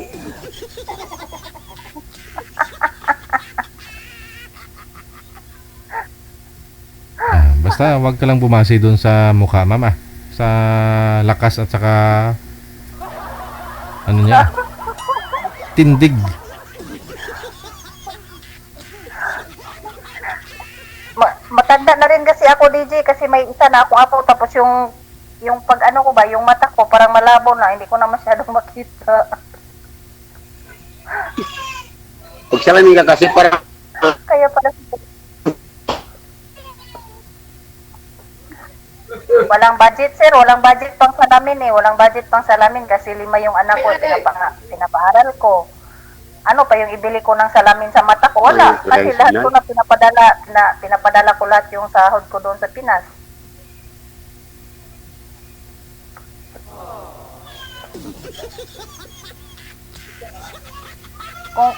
Basta wag ka lang bumase doon sa mukha, ma'am ah. Sa lakas at saka ano niya? Tindig. Matanda na rin kasi ako, DJ, kasi may isa na akong apo, tapos yung pag ano ko ba, yung mata ko parang malabo na, hindi ko na masyadong makita. Pag salamin ka kasi parang Kaya pala walang budget, sir, walang budget pang salamin eh, walang budget pang salamin kasi 5 yung anak ko, pinapaaral ko. Ano pa yung ibili ko ng salamin sa mata ko? Wala. Kasi lahat ko na pinapadala ko lahat yung sahod ko doon sa Pinas.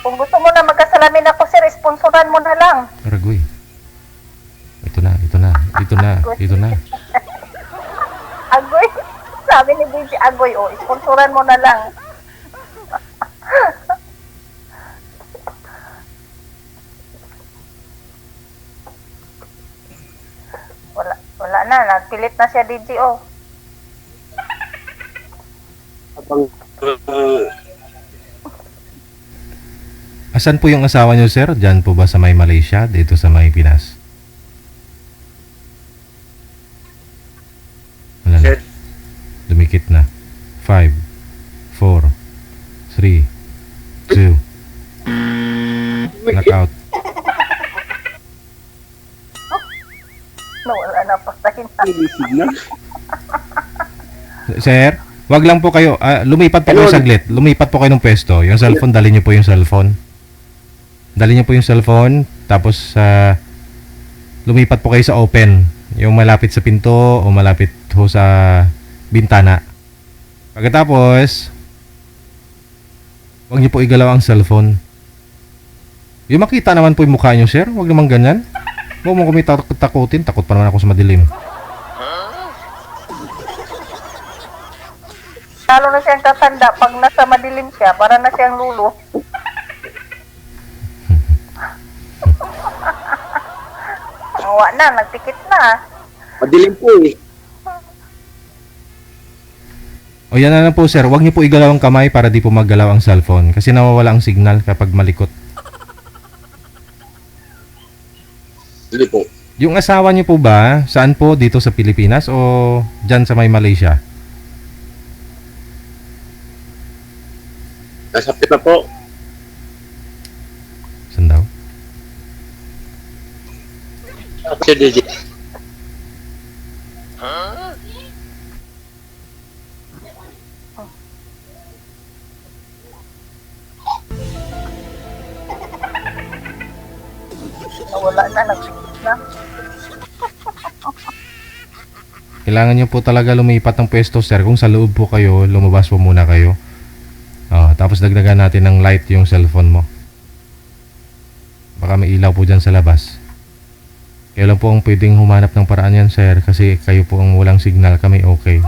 Kung gusto mo na magkasalamin ako, sir, sponsoran mo na lang. Ragoy. Ito na. Agoy. Sabi ni DJ Agoy, sponsoran mo na lang. Wala na, nagpilit na siya, DGO. Asan po yung asawa niyo, sir? Diyan po ba sa may Malaysia? Dito sa may Pinas? Wala na. Dumikit na. 5, 4, 3, 2. Knockout. No, wala na, pastahin na. Sir, wag lang po kayo. Lumipat po kayo saglit. Lumipat po kayo ng pwesto. Yung cellphone, dali niyo po yung cellphone. Dali niyo po yung cellphone. Tapos, lumipat po kayo sa open. Yung malapit sa pinto o malapit ho sa bintana. Pagkatapos, wag niyo po igalaw ang cellphone. Yung makita naman po yung mukha niyo, sir. Wag naman ganyan. Huwag mo kami takutin. Takot pa naman ako sa madilim. Lalo na siyang tatanda pag nasa madilim siya, para na siyang lulo. Awa na, nagpikit na. madilim po eh. O yan na lang po, sir. Huwag niyo po igalaw ang kamay para di po maggalaw ang cellphone. Kasi nawawala ang signal kapag malikot. Hindi po. Yung asawa niyo po ba, saan po? Dito sa Pilipinas o dyan sa may Malaysia? Nasa pita po. Saan daw? Si DJ. Wala na, nagpikit na. Kailangan niyo po talaga lumipat ng pwesto, sir. Kung sa loob po kayo, lumabas po muna kayo. Tapos dagdagan natin ng light yung cellphone mo. Baka may ilaw po dyan sa labas. Kayo lang po ang pwedeng humanap ng paraan yan, sir. Kasi kayo po ang walang signal, kami okay.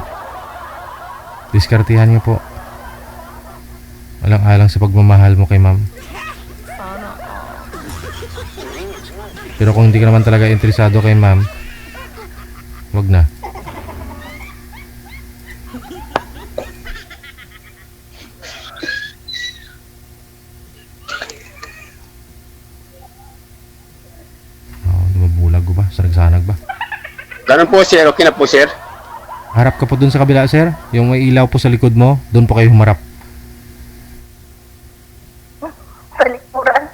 Diskartihan niyo po. Alang-alang sa pagmamahal mo kay ma'am. Pero kung hindi ka naman talaga interesado kay ma'am, wag na. Dumabulag ko ba? Sanag-sanag ba? Ganun po sir, okay na po sir. Harap ka po dun sa kabila, sir. Yung may ilaw po sa likod mo, dun po kayo humarap. Talikuran.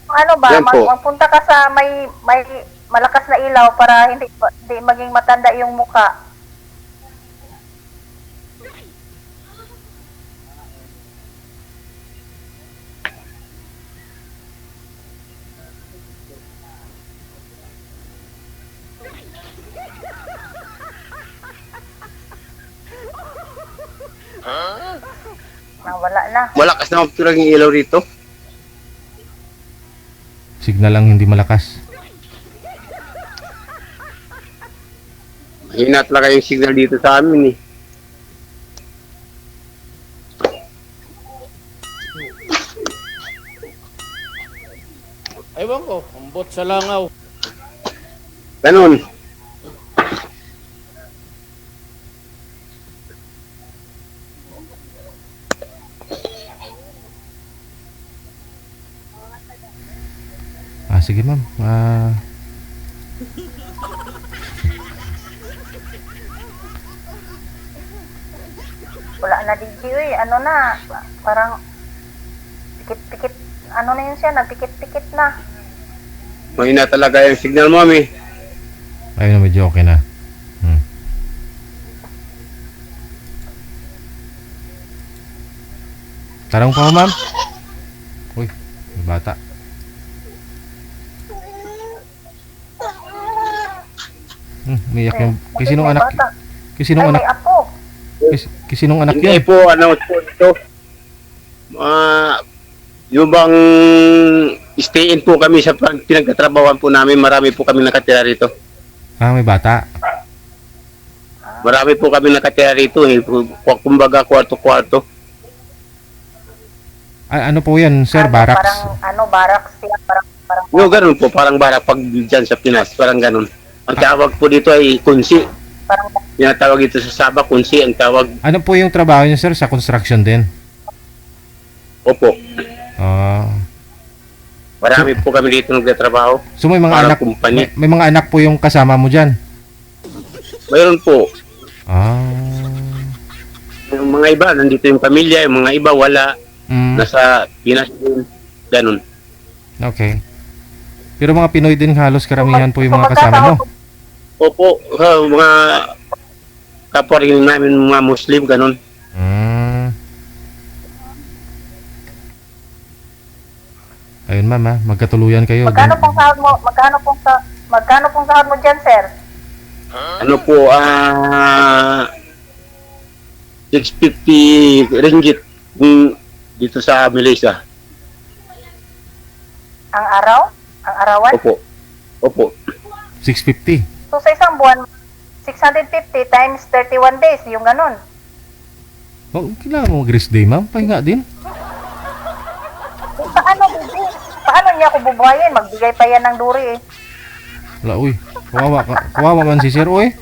Ano ba, Yan po. magpunta ka sa may malakas na ilaw para hindi maging matanda yung mukha. Wala na. Malakas na magturang yung ilaw rito. Signal lang hindi malakas. Mahina talaga yung signal dito sa amin eh. Ewan ko, ambot sa langaw. Ganun. Sige ma'am. Wala na DJ, uy. Ano na, parang pikit-pikit, ano na yun siya, nagpikit-pikit na. Mahina talaga yung signal mo, mami. Ayun na, medyo okay na. Tarang pa ma'am. Uy, may bata. Umiyak yung... Kisinong anak? Kisinong anak? Ay, may apo. Kisinong anak Hindi yun? po, ano po ito. Yung bang stay-in po kami sa pinagtatrabawan po namin, marami po kami nakatira rito. May bata. Marami po kami nakatira rito eh. Kumbaga, kwarto-kwarto. Ano po yan, sir? Barracks? Parang, barracks siya, parang Yung ganun po, parang barak pag dyan sa Pinas, parang ganun. Ang tawag po dito ay kunsi. Yung tawag dito sa Sabah, kunsi ang tawag. Ano po yung trabaho niyo, sir? Sa construction din? Opo. Marami po kami dito nagtatrabaho. So may mga anak, may mga anak po yung kasama mo dyan? Mayroon po. Yung mga iba, nandito yung pamilya, yung mga iba wala. Nasa Pinas din, ganun. Okay. Pero mga Pinoy din halos karamihan po yung mga kasama mo? Opo, mga kapwa rin namin mga Muslim, ganun. Ayun ma'am, magkatuluyan kayo. Magkano pong sahod mo? Magkano pong sahod mo dyan, sir? Ano po, 650 ringgit dito sa Malaysia. Ang araw? Ang arawan? Opo. 650. So sa isang buwan, 650 times 31 days, yung ganun. Kailangan mo mag-rest day, ma'am. Pahinga din. Paano, Bibi? Paano niya ako bubuhayin? Magbigay pa yan ng duri eh. Wala, uy. Kawawa man si sir, uy.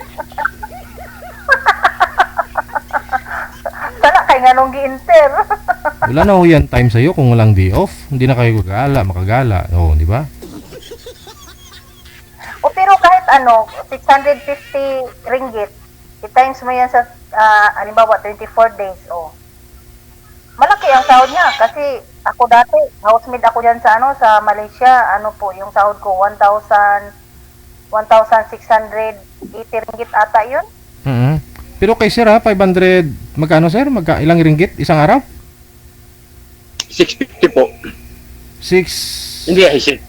Sana kay nga nung gi-inter. Wala na ho yan time sa'yo kung walang day off. Hindi na kayo makagala. Oo, di ba? O pero kahit 650 ringgit, i-times mo yan sa, halimbawa, 24 days, malaki ang sahod niya kasi ako dati, housemaid ako dyan sa sa Malaysia, yung sahod ko, 1,680 ringgit ata yun. Pero kay sir 500, magkano sir? Ilang ringgit isang araw? 650 po. 6... Hindi, 65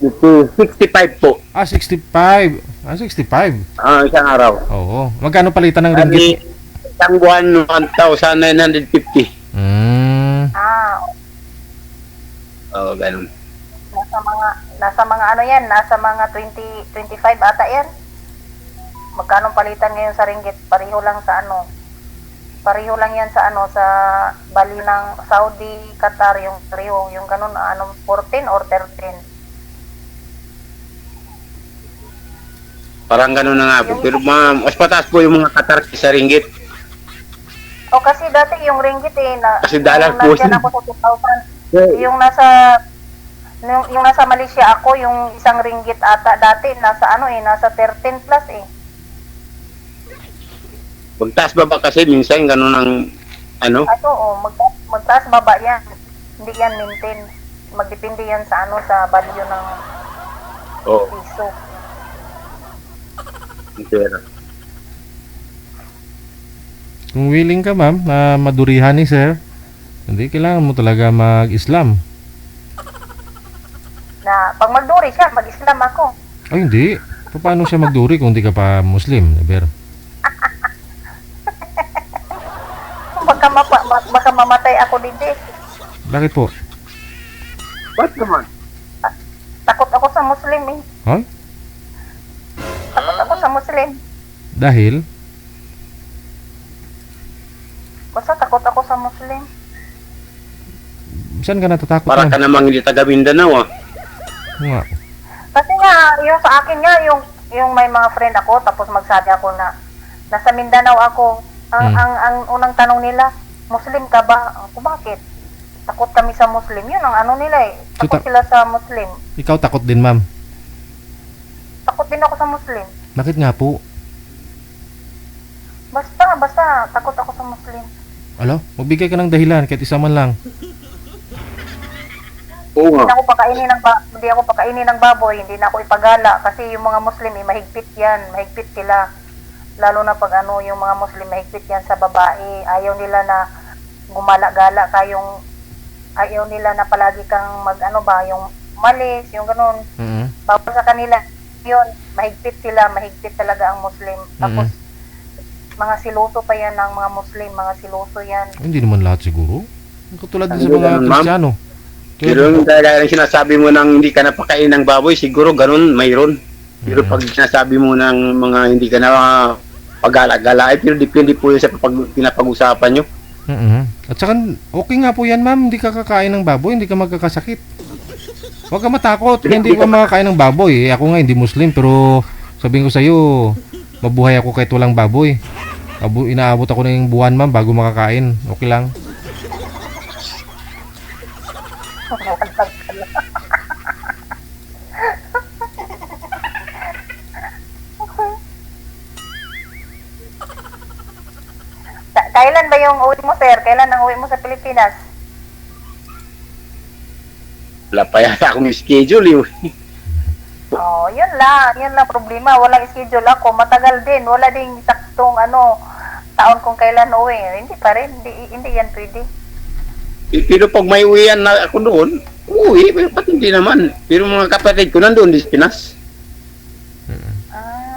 po. 65. 65. Isang araw. Oo. Magkano palitan ng ringgit? Isang buwan, 1,950. Ganun. Nasa mga 25 ata yan. Magkano palitan ngayon sa ringgit? Pareho lang yan sa sa bali ng Saudi, Qatar, yung pareho, yung ganun, 14 or 13. Parang ganun na nga po. Pero mas pataas po yung mga Qatar sa ringgit. Kasi dati yung ringgit kasi dollar po. Ako sa 2,000. Yung nasa Malaysia ako, yung isang ringgit ata dati, nasa nasa 13 plus eh. Magtaas baba kasi minsan ganun ang magtaas baba yan. Hindi yan maintain. Magdepende yan sa sa value ng piso. Pera. Kung willing ka ma'am, madurihan ni sir, hindi kailangan mo talaga mag-Islam. Na pag magduri siya, mag-Islam ako. Ay hindi. Paano siya magduri kung hindi ka pa Muslim? Never. Baka mamatay ako dito. Bakit po? Ba't naman? Takot ako sa Muslim eh. Hoy? Takot ako sa Muslim. Dahil? Basta takot ako sa Muslim. Saan ka natatakot Para ma'am? ka namang hindi taga Mindanao ah. Nga. Kasi nga, yung sa akin nga, yung may mga friend ako, tapos magsabi ako na nasa Mindanao ako. Ang unang tanong nila, Muslim ka ba? Ako, bakit? Takot kami sa Muslim. Yun ang ano nila eh. Takot sila sa Muslim. Ikaw takot din ma'am. Takot din ako sa Muslim. Bakit nga po? Basta, takot ako sa Muslim. Alo, magbigay ka ng dahilan kahit isa man lang. Oo Hindi nga. ako pakainin ng baboy, hindi na ako ipagala kasi yung mga Muslim mahigpit sila. Lalo na pag yung mga Muslim mahigpit yan sa babae. Ayaw nila na gumala-gala ka, ayaw nila na palagi kang yung malis, yung ganun. Bawal sa kanila yun, mahigpit talaga ang Muslim. Tapos mga siloso pa yan ng mga Muslim, mga siloso yan. Hindi naman lahat siguro. Katulad din sa Hindi mga ganun, ma'am. Kristiyano. Pero dahil ang sinasabi mo nang hindi ka napakain ng baboy, siguro ganun, mayroon. Pero pag sinasabi mo ng mga hindi ka na pagala-gala, pero depende po yun sa pinapag-usapan nyo. At saka, okay nga po yan ma'am, hindi ka kakain ng baboy, hindi ka magkakasakit. Huwag ka matakot, hindi ka makakain ng baboy. Ako nga hindi Muslim, pero sabihin ko sa'yo, mabuhay ako kahit walang baboy. Inaabot ako ng buwan ma'am bago makakain. Okay lang. Kailan ba yung uwi mo, sir? Kailan ang uwi mo sa Pilipinas? Wala pa yata akong schedule yun. Oh, yun lang problema. Walang schedule ako. Matagal din. Wala ding saktong taon kung kailan uwi. Hindi pa rin. Hindi yan pwede. Pero pag may uwian na ako doon, uwi, ba't hindi naman? Pero mga kapatid ko nandoon di Pinas.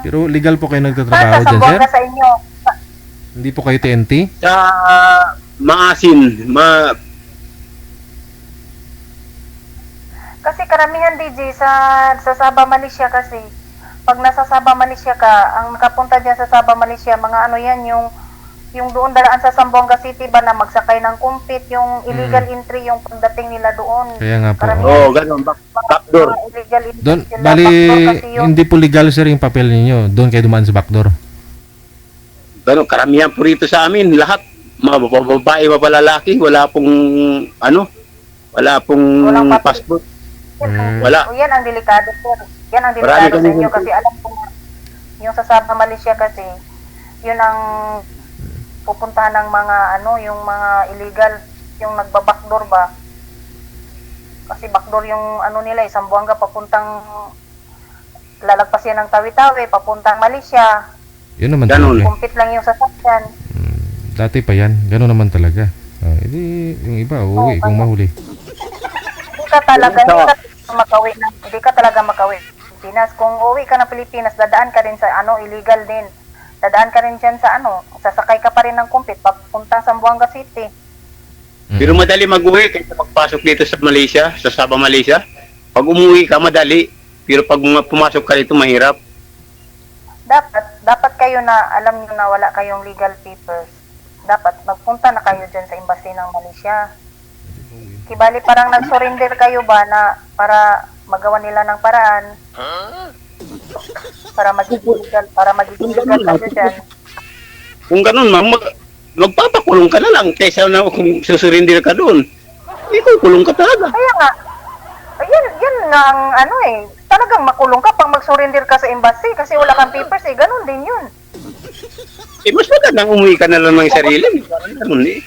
Pero legal po kayo Saan nagtatrabaho sa dyan, sir? Sambuanga sa inyo? Hindi po kayo TNT? Sa Maasin, Kasi karamihan DJ sa Sabah, Malaysia kasi pag nasa Sabah, Malaysia ka, ang nakapunta diyan sa Sabah, Malaysia, mga yan yung doon dalaan sa Zamboanga City ba na magsakay ng kumpit, yung illegal entry yung pagdating nila doon. Kaya nga po. Oo, ganun, backdoor. Illegal entry Doon, sila. bali, Backdoor kasi yun. hindi po legal sir yung papel ninyo. Doon kayo dumaan sa backdoor. Ganun, karamihan po rito sa amin, lahat, mga babae, mga lalaki, wala pong Walang papel. passport. Wala. O, yan ang delikado po. Yan ang Marami delikado sa kami inyo ganito. kasi alam ko yung sa Sabah, Malaysia kasi yun ang pupuntahan ng mga yung mga illegal, yung nagba-backdoor ba. Kasi backdoor yung nila, Zamboanga papuntang lalagpas yan ng Tawi-Tawi, papuntang Malaysia. Yun naman Ganun. talaga. Kumpit lang yung sasakyan. Dati pa yan. Ganun naman talaga. Edi, yung iba, uuwi kung mahuli. Hindi ka talaga makauwi ng Pilipinas. Kung uwi ka ng Pilipinas, dadaan ka rin sa illegal din. Dadaan ka rin dyan sa sasakay ka pa rin ng kumpit papunta sa Zamboanga City. Pero madali mag-uwi kaysa magpasok dito sa Malaysia, sa Sabah, Malaysia. Pag umuwi ka, madali. Pero pag pumasok ka dito, mahirap. Dapat kayo na alam nyo na wala kayong legal papers. Dapat magpunta na kayo dyan sa embassy ng Malaysia. Kibali parang nag-surrender kayo ba na para magawa nila ng paraan. Para magiging legal kayo dyan. Kung ganun, magpapakulong ka na lang kaysa na kung susurrender ka doon. Ikukulong ka talaga. Kaya nga, yan nga ang talagang makulong ka pag mag-surrender ka sa embassy kasi wala kang papers ganun din yun. Mas magandang umuwi ka na lang ng sarili. Ganun eh.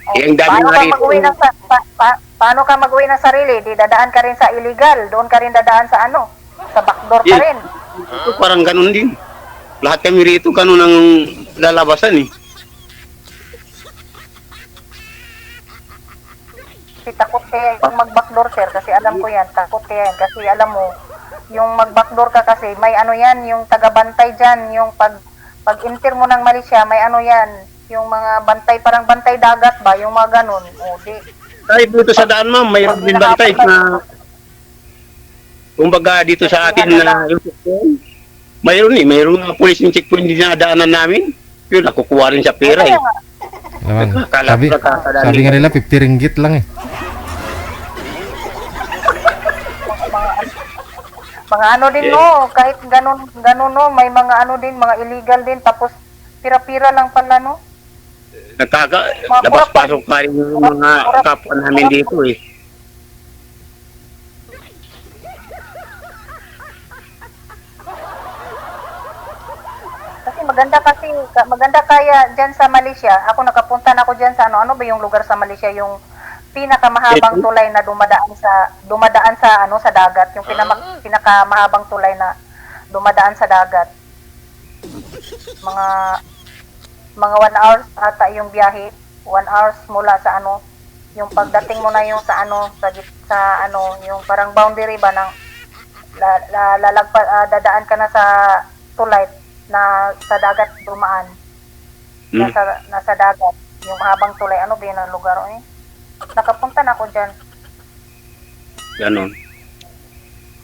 Ang dami nga rito. Paano ka mag-uwi ng sarili? Di dadaan ka rin sa illegal. Doon ka rin dadaan sa sa backdoor ka rin. Ito parang ganun din. Lahat kami rito ganun ang lalabasan eh. Kasi takot kaya yung mag-backdoor, sir. Kasi alam ko yan. Takot kaya yan. Kasi alam mo, yung mag-backdoor ka kasi, may yan, yung taga-bantay dyan. Yung pag-enter mo ng Malaysia, may yan. Yung mga bantay, parang bantay dagat ba? Yung mga ganun. O, di. Kahit dito sa daan, ma'am, mayroon din bantay na kumbaga dito sa atin na yung checkpoint. Mayroon nga police yung checkpoint din na daanan namin. Yun, nakukuha rin sa pera eh. Naman. Kala- Sabi, kala- sabi nga nila 50 ringgit lang eh. Mga ano din no, kahit ganun no, may mga ano din, mga illegal din, tapos pira-pira lang pala no. Labas-pasok pa rin yung mga kapwa namin dito eh. Kasi maganda kaya diyan sa Malaysia. Ako nakapunta na ako diyan sa ano ba yung lugar sa Malaysia, yung pinakamahabang tulay na dumadaan sa ano sa dagat, yung pinakamahabang tulay na dumadaan sa dagat. Mga 1 hour ata yung biyahe, 1 hours mula sa ano, yung pagdating mo na yung sa ano sa ano, yung parang boundary ba ng dadaan ka na sa tulay na sa dagat dumaan. Nasa dagat, yung mahabang tulay, ano ba yun ang lugar eh? Nakapunta na ako dyan. Ganon.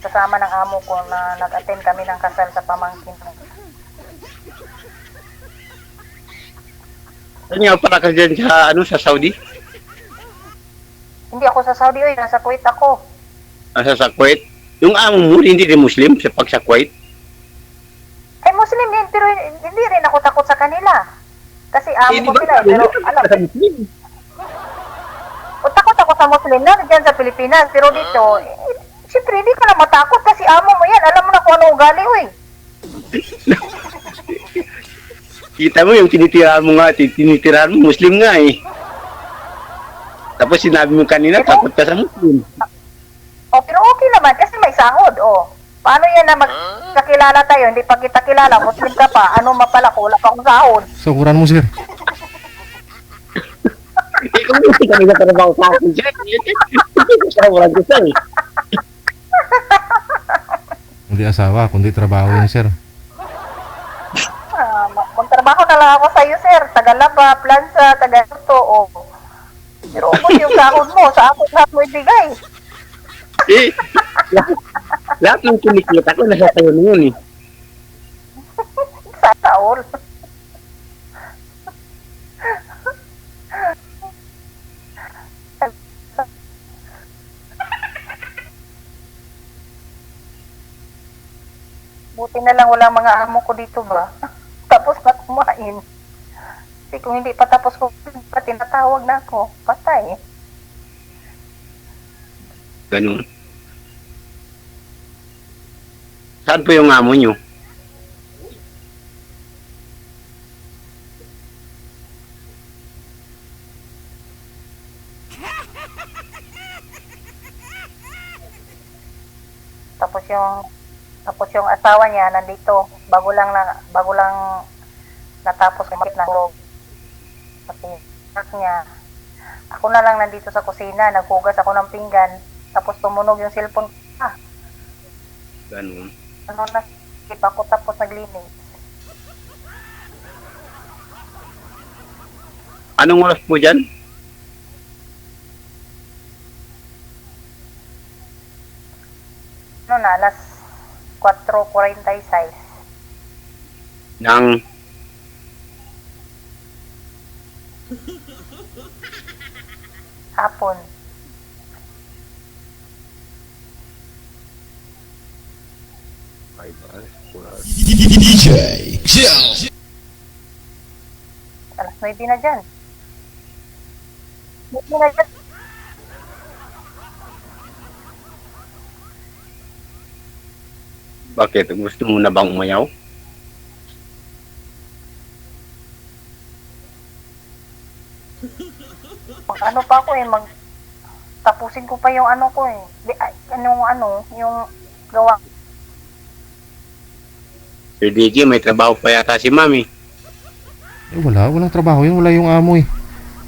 Kasama ng amo ko na nag-attend kami ng kasal sa pamangkin. Ano nga pala ka dyan sa, sa Saudi? Hindi ako sa Saudi, nasa Kuwait ako. Sa Kuwait? Yung amo mo, hindi rin Muslim sa Kuwait? Ay, Muslim din, pero hindi rin ako takot sa kanila. Kasi amo ko sila, pero alam. O takot ako sa Muslim na dyan sa Pilipinas, pero dito, siyempre hindi ka na matakot kasi amo mo yan, alam mo na kung ano ugali, uy. Kita mo yung tinitirahan mo, Muslim nga eh. Tapos sinabi mo kanina, takot ka sa Muslim. O, pero okay naman, kasi may sahod, o. Paano yan na magkakilala tayo, hindi pa kita kilala, Muslim ka pa, ano mapala ko, wala pa akong sahod. So, kuran mo, sir. Ikaw mo, hindi kami natrabaho sa akin dyan. Siya, walang gusto eh. Hindi asawa, kundi trabaho yun, sir. Magtrabaho na lang ako sa iyo, sir. Tagalaba, plansa, tagaluto, o. Pero ubos yung sahod mo, sa ako lahat mo ibigay. Eh, lahat ng kinikita ko nasa tayo yun eh. Sa all. Buti na lang walang mga amo ko dito ba? Tapos na kumain. Kasi kung hindi pa tapos ko, tinatawag na ako. Patay. Ganun. Saan po yung amo nyo? Tapos yung asawa niya nandito, bago lang natapos kumakit ng loob. Pati anak niya. Ako na lang nandito sa kusina, naghugas ako ng pinggan, tapos tumunog yung cellphone. Ganun. Ano na, skip ako tapos naglinis. Anong oras po dyan? Ano na, alas 4:46. Nang hapon. DJ Chill. Alas 9 na dyan. 9 na dyan. bakit? Gusto mo na bang umayaw? Ano pa ako tapusin ko pa yung ano ko eh. Yung gawa. Sir DJ, may trabaho pa yata si Mami. Eh, walang trabaho yun, wala yung amo eh.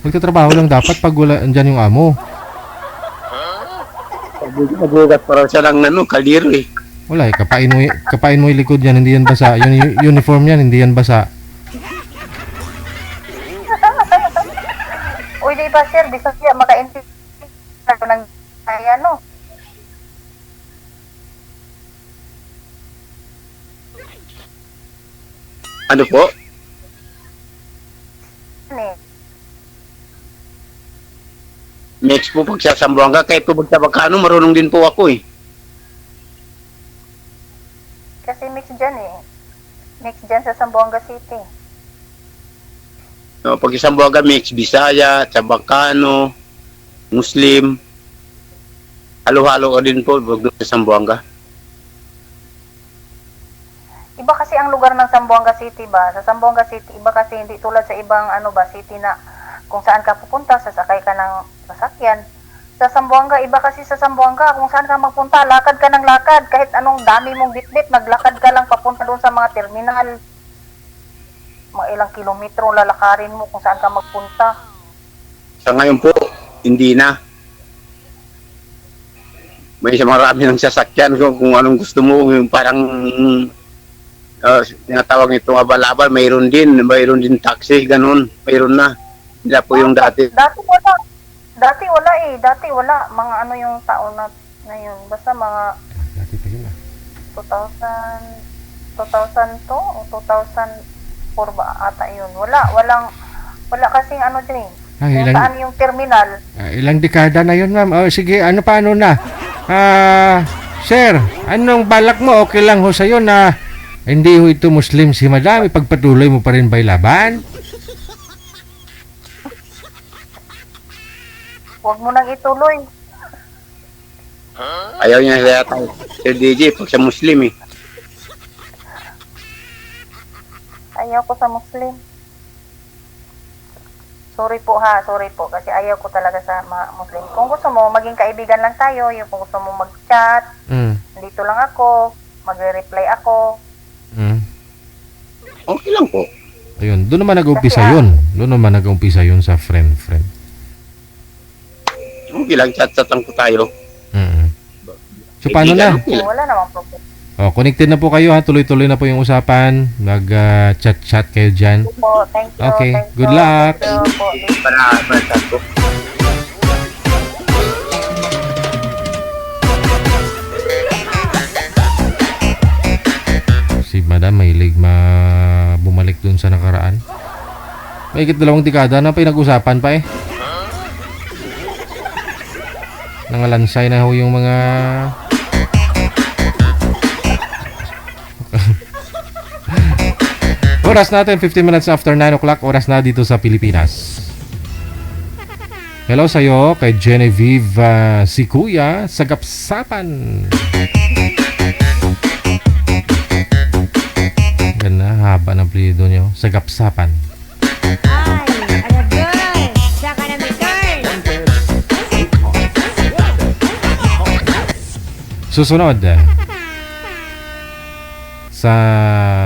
Magtatrabaho lang dapat pag wala andyan yung amo. Nagugat pa raw siya lang kaldero eh. Wala eh, kapain mo yung likod yan, hindi yan basa. Yung uniform yan, hindi yan basa. Uy, di ba sir, Bisaya, makaintindi ng ay ano. Ano po? Ano eh. Mix po pag sa Zamboanga, kahit po magtabakano, marunong din po ako eh. Kasi mix dyan eh. Mix dyan sa Zamboanga City. So, pag sa Zamboanga, mix, Bisaya, Chabacano, Muslim. Halo-halo ka din po pag sa Zamboanga. Iba kasi ang lugar ng Zamboanga City ba? Sa Zamboanga City, iba kasi hindi tulad sa ibang ano ba, city na kung saan ka pupunta, sasakay ka ng sasakyan. Sa Zamboanga, iba kasi sa Zamboanga, kung saan ka magpunta, lakad ka ng lakad. Kahit anong dami mong bitbit, maglakad ka lang papunta doon sa mga terminal. Mga ilang kilometro lalakarin mo kung saan ka magpunta. Sa ngayon po, hindi na. May marami ng sasakyan kung anong gusto mo, yung parang tinatawag nitong abal-abal, mayroon din taxi, ganun, mayroon na. Hindi na po yung dati. Dati wala eh. Dati wala. Mga ano yung taon na yun. Basta mga 2002 o 2004 ba ata yun. Wala kasing ano dyan eh. Kung saan yung terminal. Ilang dekada na yun, ma'am. Oh, sige, paano na? Sir, anong balak mo? Okay lang ho sa'yo na hindi ho ito Muslim si Madam. Ipagpatuloy mo pa rin ba'y laban? Huwag mo nang ituloy. Ayaw niya sa yata. Sir DJ, pag sa Muslim eh. Ayaw ko sa Muslim. Sorry po ha, sorry po. Kasi ayaw ko talaga sa mga Muslim. Kung gusto mo, maging kaibigan lang tayo. Yung kung gusto mo mag-chat, dito lang ako, magre-reply ako. Okay lang po. Ayun, doon naman nag-umpisa yun. Doon naman nag-umpisa yun sa friend. Okay lang, chat-chat lang po tayo. So, paano na? Wala namang problem. Oh, connected na po kayo ha. Tuloy-tuloy na po yung usapan. Mag-chat-chat kayo dyan. Thank you. Okay, thank good you. luck. Thank you po. Para chat po. Si Madam mahilig bumalik dun sa nakaraan. Mahigit 2 dekada na pinag-usapan pa eh. Nangalansay na ho yung mga oras natin 15 minutes after 9 o'clock. Oras na dito sa Pilipinas. Hello sa'yo kay Genevieve si Kuya sa Gapsapan. Ganda, haba ng apelyido nyo. Sa Gapsapan. Ay, aragay! Saka na may turn! Susunod. Sa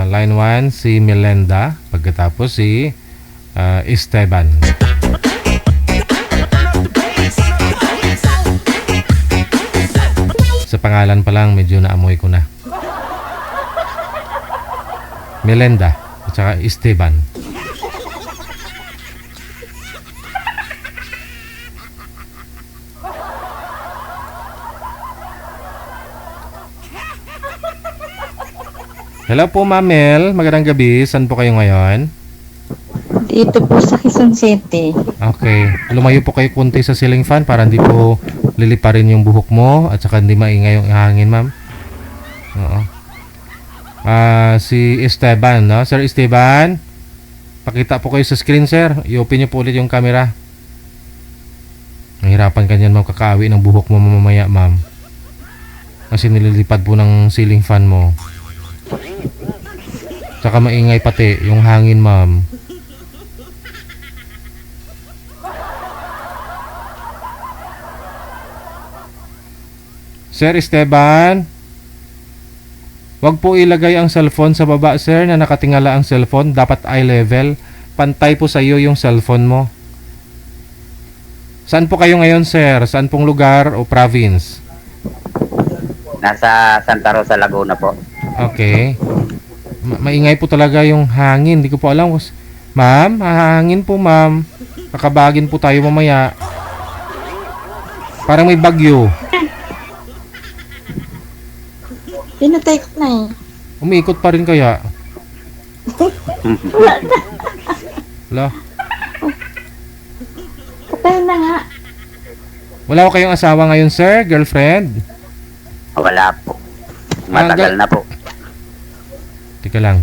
line 1 si Melenda, pagkatapos si Esteban. Sa pangalan pa lang medyo naamoy ko na. Melenda at saka Esteban. Hello po, Ma'am Mel. Magandang gabi. Saan po kayo ngayon? Dito po sa Quezon City. Okay. Lumayo po kayo konti sa ceiling fan para hindi po liliparin yung buhok mo at saka hindi maingay yung hangin, ma'am. Oo. Si Esteban, no? Sir Esteban, pakita po kayo sa screen, sir. I-open nyo po ulit yung camera. Nahirapan ka niyan, ma'am, kakaawi ng buhok mo mamaya, ma'am. Kasi nililipad po ng ceiling fan mo. Tsaka maingay pati yung hangin, ma'am. Sir Esteban, wag po ilagay ang cellphone sa baba, sir, na nakatingala ang cellphone. Dapat eye level. Pantay po sa iyo yung cellphone mo. Saan po kayo ngayon, sir? Saan pong lugar o province? Nasa Santa Rosa, Laguna po. Okay. Maingay po talaga yung hangin. Hindi ko po alam. Ma'am, hahangin po, ma'am. Kakabagin po tayo mamaya. Parang may bagyo. Pinatay ko na eh. Umiikot pa rin kaya. Wala na. Wala. Patay na nga. Wala ko kayong asawa ngayon, sir? Girlfriend? Wala po. Matagal na po. Tika lang.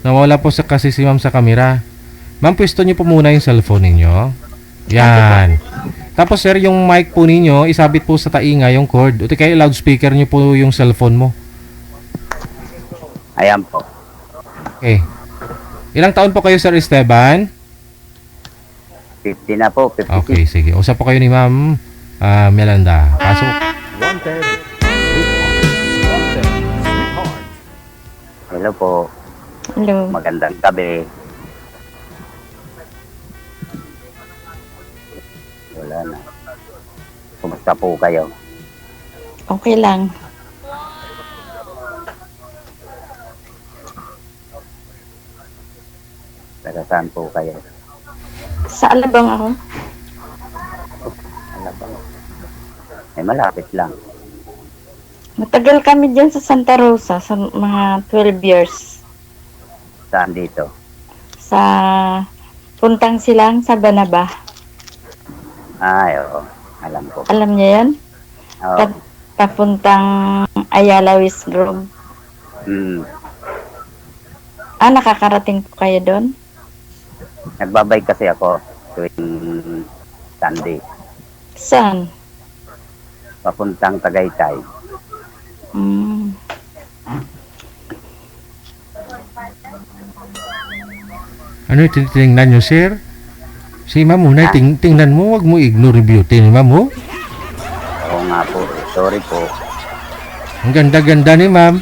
Nawala po kasi si ma'am sa camera. Ma'am, pwesto niyo po muna yung cellphone ninyo. Yan. Tapos sir, yung mic po ninyo, isabit po sa tainga yung cord. O kaya loudspeaker niyo po yung cellphone mo. Ayan po. Okay. Ilang taon po kayo, Sir Esteban? 50 na po. 50. Okay, sige. Usap po kayo ni Ma'am Melanda. Pasok. Wanted. Wanted. Sweetheart. Hello po. Hello. Magandang gabi. Wala na. Kumusta po kayo? Okay lang. Taga saan po kayo? Sa Alabang ako. Alabang. Malapit lang. Matagal kami dyan sa Santa Rosa sa mga 12 years. Saan dito? Sa Puntang Silang sa Banaba. Ay, oo. Alam ko. Alam niyo yan? Oo. Papuntang Ayala West Grove. Nakakarating po kayo doon? Nagbabay kasi ako tuwing Sunday. Saan? Papuntang Tagaytay. Ano yung tinitingnan nyo, sir? Si ma'am muna, tingnan mo, wag mo ignore yung beauty ni ma'am, oh. Oo nga po. Sorry po. Ang ganda-ganda ni ma'am.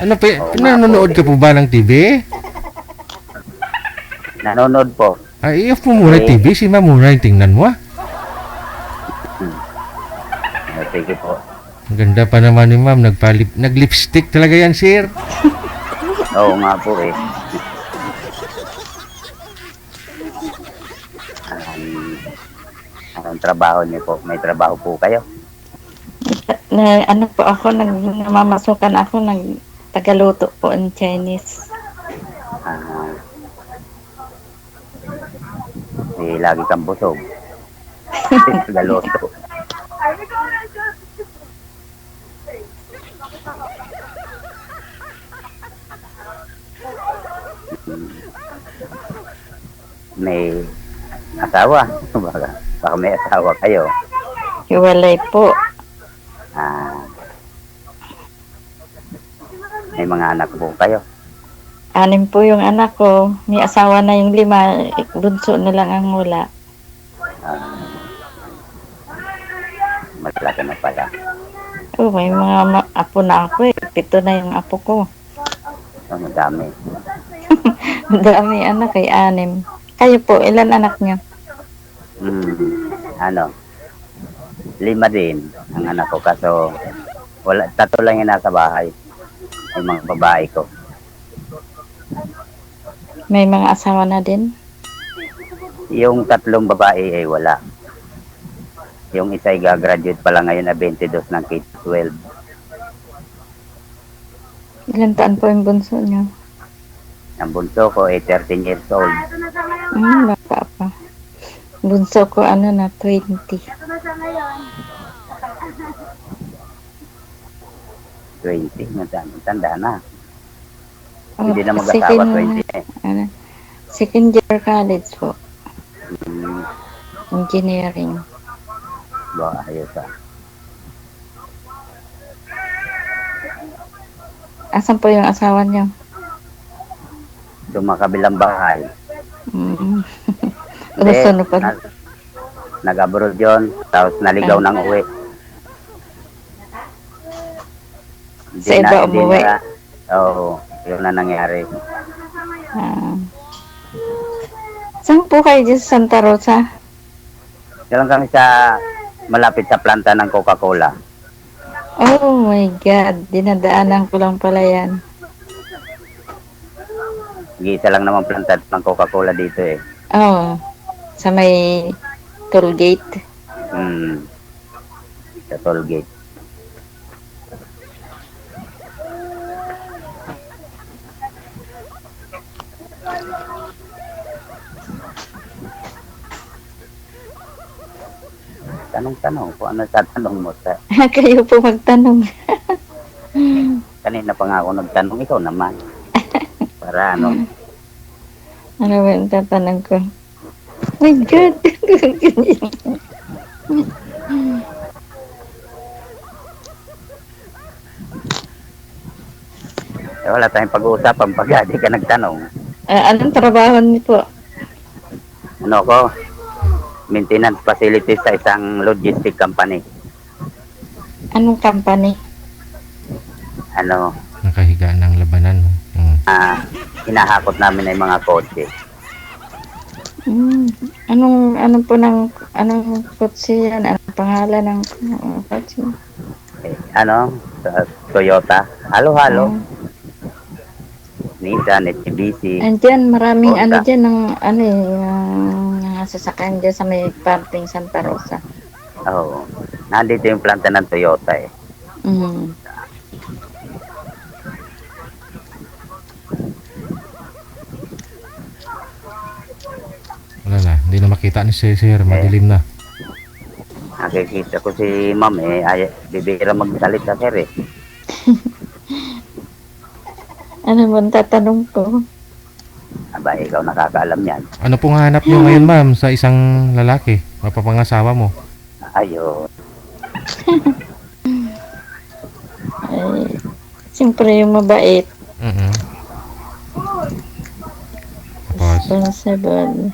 Ano pa, nanonood ka po ba ng TV? Nanonood po. Ay, i-off mo muna yung TV, si ma'am muna yung tingnan mo, ah. Sige po. Ang ganda pa naman ni ma'am, nag-lipstick talaga yan, sir. Oo nga po eh. Anong trabaho niyo po? May trabaho po kayo? Ano po ako, namamasukan ako, tagaluto po in Chinese. Lagi kang busog. Tagaluto. May asawa? Baka may asawa kayo. Hiwalay po. May mga anak po kayo? 6 po yung anak ko. May asawa na yung 5. Bunso na lang ang wala. Malaki na pala. May mga apo na ako eh. 7 na yung apo ko. Madami. Dami anak eh, 6. Kayo po, ilan anak niyo? 5 din ang anak ko, kaso 3 lang yung nasa bahay. Yung mga babae ko. May mga asawa na din? Yung 3 babae ay wala. Yung isa ay gagraduate pa lang ngayon na 22 ng K-12. Ilan taon po yung bunso niyo? Ang bunso ko ay 13 years old. Baka pa. Bunso ko na 20. 20, tanda na. Hindi na mag-asawa, 20 eh. Second year college po. Engineering. Ayos ah. Asan po yung asawa niyo? Sumakabilang bahay. Gusto na pa. Nag-abroad yun, tapos naligaw ng uwi. Sa iba umuwi? Oo, yun na nangyari. Saan po kayo dyan sa Santa Rosa? Diyan kami sa malapit sa planta ng Coca-Cola. Oh my God, dinadaanan ko lang pala yan. Isa lang naman planta ng Coca-Cola dito eh. Sa may toll gate. Sa toll gate. Tanong-tanong kung ano tatanong mo sa Kayo po magtanong. kanina pa nga ako nagtanong, ikaw naman. Para ano, Ano ba yung tatanong ko? My God! wala tayong pag-uusapan pag di ka nagtanong. Anong trabaho niyo po? Ano ko? Maintenance facilities sa isang logistic company. Anong company? Ano, Nakahiga ng labanan. hinahakot namin ay mga kotse. Anong kotse yan? Anong pangalan ng kotse? Sa Toyota. Halo-halo. Nissan, Mitsubishi. Andiyan, maraming Honda. dyan ng sasakyan dyan sa may parting Santa Rosa. Oo. Nandito yung planta ng Toyota eh. Wala na, hindi na makita ni Sir, madilim na. Nakikita ko si ma'am bibira magsalita sir eh. Ano mo ang tatanong ko? Aba, ikaw nakakaalam yan. Ano pong hanap nyo ngayon, ma'am, sa isang lalaki? Mapapangasawa mo? Ayun. Ay, siyempre yung mabait. Tapos? Responsible.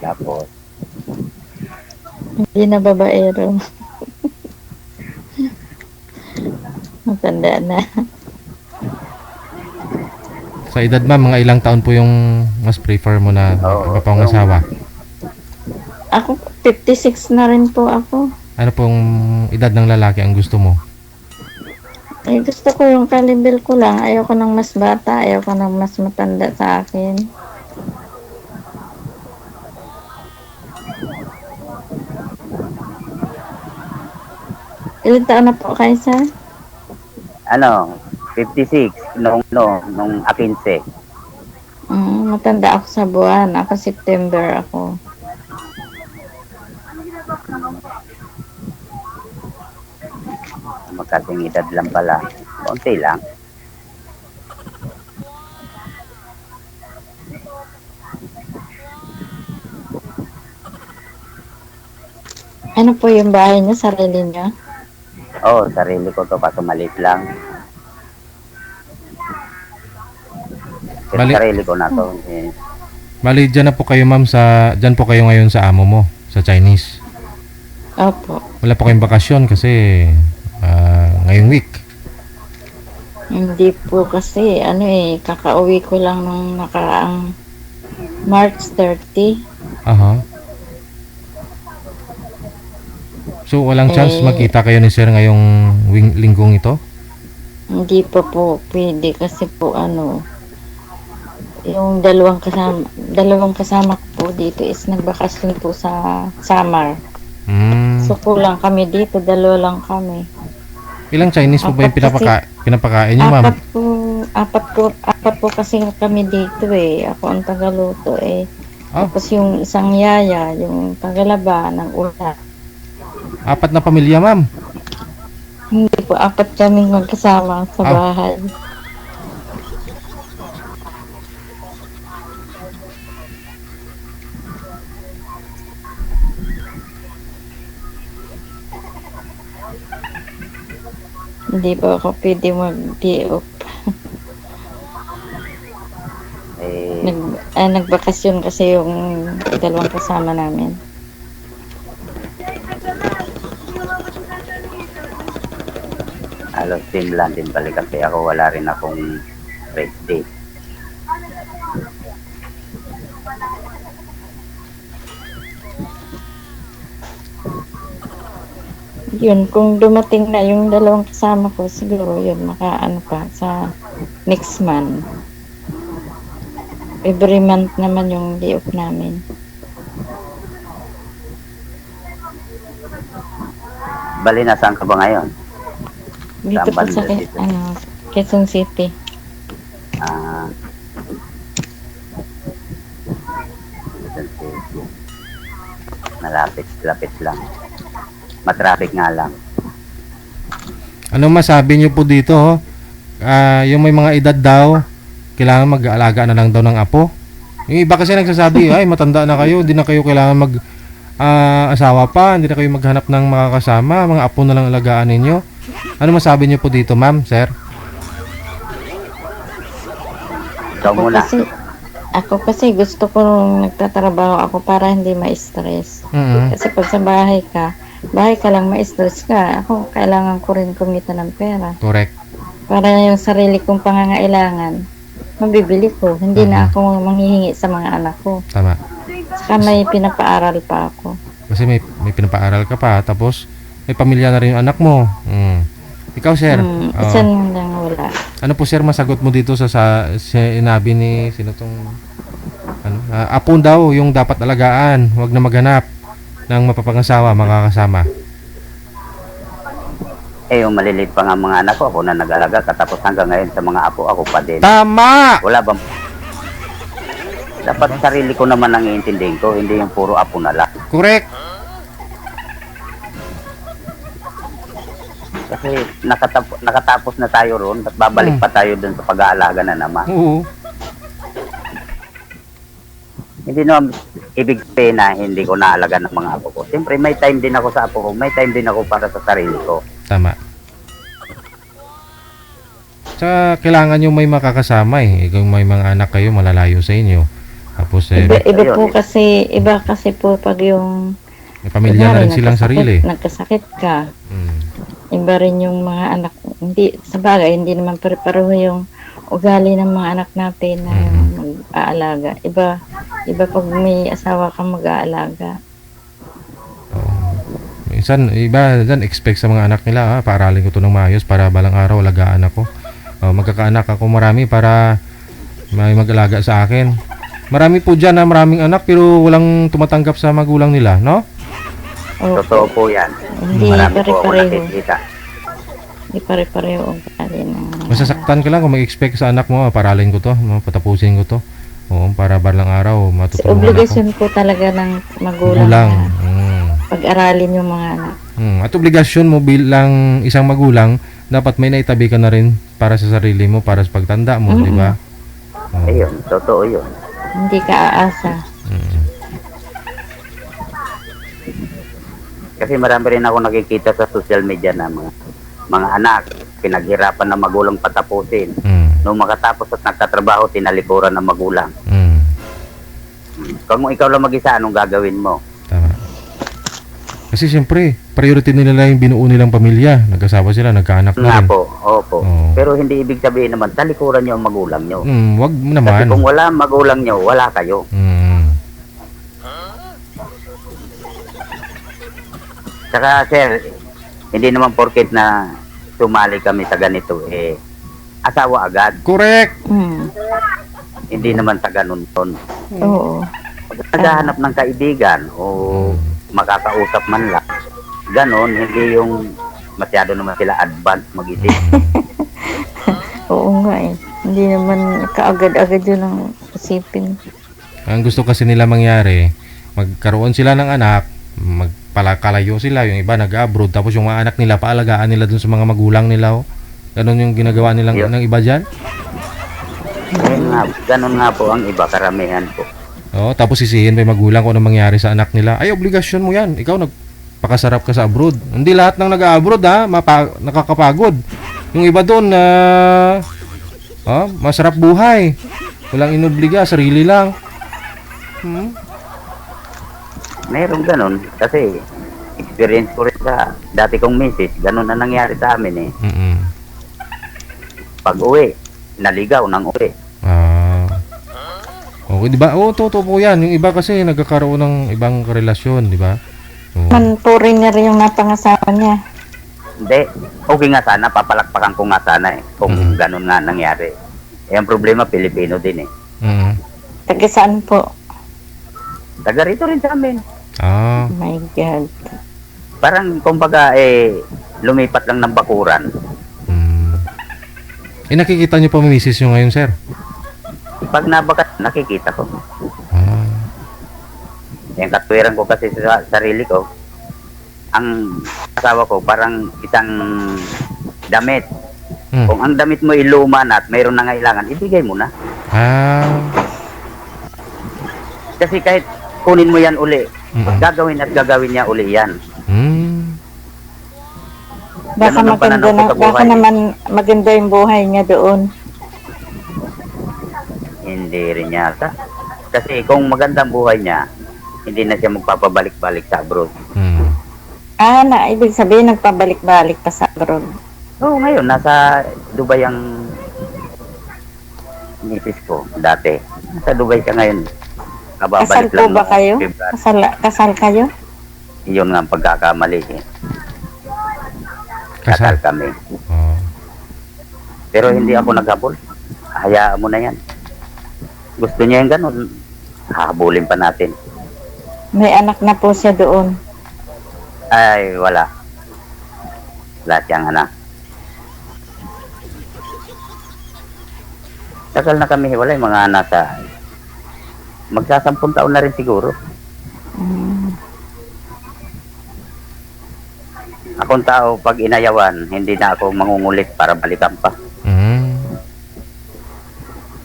Tapos? Hindi na babaero. Matanda na. Sa edad, ma'am, mga ilang taon po yung mas prefer mo na mapapangasawa? Ako, 56 na rin po ako. Ano pong edad ng lalaki ang gusto mo? Ay, gusto ko yung kalibil ko lang. Ayoko ng mas bata. Ayoko ng mas matanda sa akin. Ilan taon na po kayo, sir? 56 nung 15. Matanda ako sa buwan. Ako September ako. Magkasing edad lang pala. Konti lang. Ano po yung bahay niyo? Sarili niyo? Oo, sarili ko to kaso maliit lang. Kasi sarili ko na to. Bali, dyan na po kayo, ma'am, dyan po kayo ngayon sa amo mo, sa Chinese. Opo. Wala po kayong bakasyon kasi ngayong week. Hindi po kasi, kakauwi ko lang nung nakaraang March 30. Aha. So, walang chance magkita kayo ni Sir ngayong linggong ito? Hindi pa po pwede kasi po yung dalawang kasama ko po dito is nagbakasyon po sa Samar. So kulang kami dito, dalawa lang kami. Ilang Chinese po ba yung pinapakain niyo, ma'am? Apat po kasi kami dito eh. Ako ang tagaluto eh. Tapos yung isang yaya, yung tagalaba ng ulam. 4 na pamilya, ma'am? Hindi po, 4 kaming magkasama sa bahay. Hindi po ako pwede mag-day off. Nagbakasyon kasi yung dalawang kasama namin. Halos team lang din balik kasi ako wala rin akong rest day. Yun, kung dumating na yung dalawang kasama ko, siguro yun, makaano pa sa next month. every month naman yung day off namin. Bali, nasaan ka ba ngayon? Dito po sa Quezon City. Ah. Quezon City. Malapit lang. Matraffic nga lang. Ano masabi niyo po dito, ho? Yung may mga edad daw, kailangan mag-aalaga na lang daw ng apo. Yung iba kasi nagsasabi, ay matanda na kayo, hindi na kayo kailangan asawa pa, hindi na kayo maghanap ng makakasama, mga apo na lang alagaan ninyo. Ano masabi niyo po dito, ma'am, sir? Ikaw muna. Ako kasi gusto ko nagtatrabaho ako para hindi ma-stress. Mm-hmm. Kasi pag sa bahay ka lang ma-stress ka. Ako kailangan ko rin kumita ng pera. Correct. Para yung sarili kong pangangailangan, mabibili ko. Hindi na ako manghihingi sa mga anak ko. Tama. Saka may pinapaaral pa ako. Kasi may pinapaaral ka pa, tapos may pamilya na rin yung anak mo. Ikaw, sir? Isa lang wala. Ano po, sir, masagot mo dito sa sinabi ni sino tong apo daw yung dapat alagaan, wag na maghanap ng mapapangasawa, makakasama. Yung maliliit pa nga mga anak ko, ako na nag-alaga, katapos hanggang ngayon sa mga apo, ako pa din. Tama! Wala bang... Dapat sarili ko naman ang iintindihin ko, hindi yung puro apo na lang. Correct! Kasi nakatapos na tayo ron, at babalik pa tayo dun sa pag-aalaga na naman. Oo. Hindi naman ibig sabihin na hindi ko naalaga ng mga apo ko. Siyempre may time din ako sa apo ko, may time din ako para sa sarili ko. Tama. Sa kailangan nyo may makakasama eh. Kung may mga anak kayo, malalayo sa inyo. Tapos iba kasi po pag yung may pamilya na rin silang sarili. Nagkasakit ka. Iba rin yung mga anak. Hindi, sa bagay, hindi naman pare-pareho yung ugali ng mga anak natin na mag-aalaga. Iba pag may asawa kang mag-aalaga. Minsan, iba dyan, expect sa mga anak nila, paaralin ko to ng maayos para balang araw alagaan ako. Magkakaanak ako marami para may mag-alaga sa akin. Marami po dyan na maraming anak pero walang tumatanggap sa magulang nila, no? Totoo po yan. Hindi marami po ako nakikita. Hindi pare-pareho ugali ng... Masasaktan ka lang kung mag-expect sa anak mo, paralin ko to, patapusin ko to. Oo, para balang araw matutulungan ako. Obligasyon po talaga ng magulang na pag-aralin yung mga anak. At obligasyon mo bilang isang magulang, dapat may naitabi ka na rin para sa sarili mo, para sa pagtanda mo, di ba? Ayun, totoo yun. Hindi ka aasa. Kasi marami rin ako nakikita sa social media na mga anak, pinaghirapan ng magulang patapusin. Nung makatapos at nagtatrabaho, tinalikuran ng magulang. Kung ikaw lang mag-isa, anong gagawin mo? Tama. Kasi siyempre, priority nila lang yung binuo nilang pamilya. Nagkasawa sila, nagkaanak na rin. Opo. Pero hindi ibig sabihin naman, talikuran nyo ang magulang nyo. Wag naman. Kasi kung wala ang magulang nyo, wala kayo. Saka sir, hindi naman porket na sumali kami sa ganito, asawa agad. Correct! Hindi naman sa ganun ton. Oo. Pag naghahanap ng kaibigan o makakausap man lang, ganon, hindi yung masyado naman sila advanced mag-isip. Oo nga eh. Hindi naman kaagad-agad yun ang isipin. Ang gusto kasi nila mangyari, magkaroon sila ng anak, magpalakalayo sila, yung iba nag-abroad, tapos yung mga anak nila, paalagaan nila dun sa mga magulang nila. Ganon yung ginagawa nilang ng iba dyan? Ganon nga po ang iba, karamihan po. Tapos sisihin may magulang kung ano mangyari sa anak nila. Ay, obligasyon mo yan. Ikaw nagpakasarap ka sa abroad. Hindi lahat ng nag-abroad nakakapagod. Yung iba doon masarap buhay. Walang inobliga, sarili lang. Meron ganon. Kasi experience ko rin sa dati kong misis. Ganon na nangyari sa amin eh. Pag uwi, naligaw ng uwi. Okay, di ba? Totoo po yan. Yung iba kasi nagkakaroon ng ibang relasyon, di ba? Manpurin niya rin yung napangasawa niya. Hindi. Okay nga sana, papalakpakan ko nga sana eh. Kung ganun nga nangyari. Ang problema, Pilipino din eh. Taga saan po? Taga rito rin sa amin. Ah. Oh my God. Parang, kumbaga, lumipat lang ng bakuran. Nakikita niyo pa misis niyo ngayon, sir? Pag nabakat, nakikita ko. Yung katwiran ko kasi sa sarili ko, ang asawa ko parang isang damit. Kung ang damit mo iluma na at mayroon na ngailangan, ibigay mo na. Kasi kahit kunin mo yan uli, gagawin at gagawin niya uli yan. Baka Ganun ang maganda pananaw ko na, sa baka buhay. naman maganda yung buhay niya doon. Hindi rin yata. Kasi kung maganda ang buhay niya, hindi na siya magpapabalik-balik sa abroad. Ibig sabihin nagpabalik-balik pa sa abroad. Oo, ngayon, nasa Dubai ang misis ko dati. Nasa Dubai siya ngayon. Kasal po ba kayo? Kasal kayo? Iyon nga ang pagkakamali eh. Kasal kami. Pero hindi ako naghabol. Hayaan mo na yan. Gusto niya yung ganun. Hahabulin pa natin. May anak na po siya doon. Ay, wala. Lahat yung anak. Tagal na kami hiwalay, mga nasa magsasampung taon na rin siguro. Akong tao, pag inayawan, hindi na ako mangungulit para balikan pa.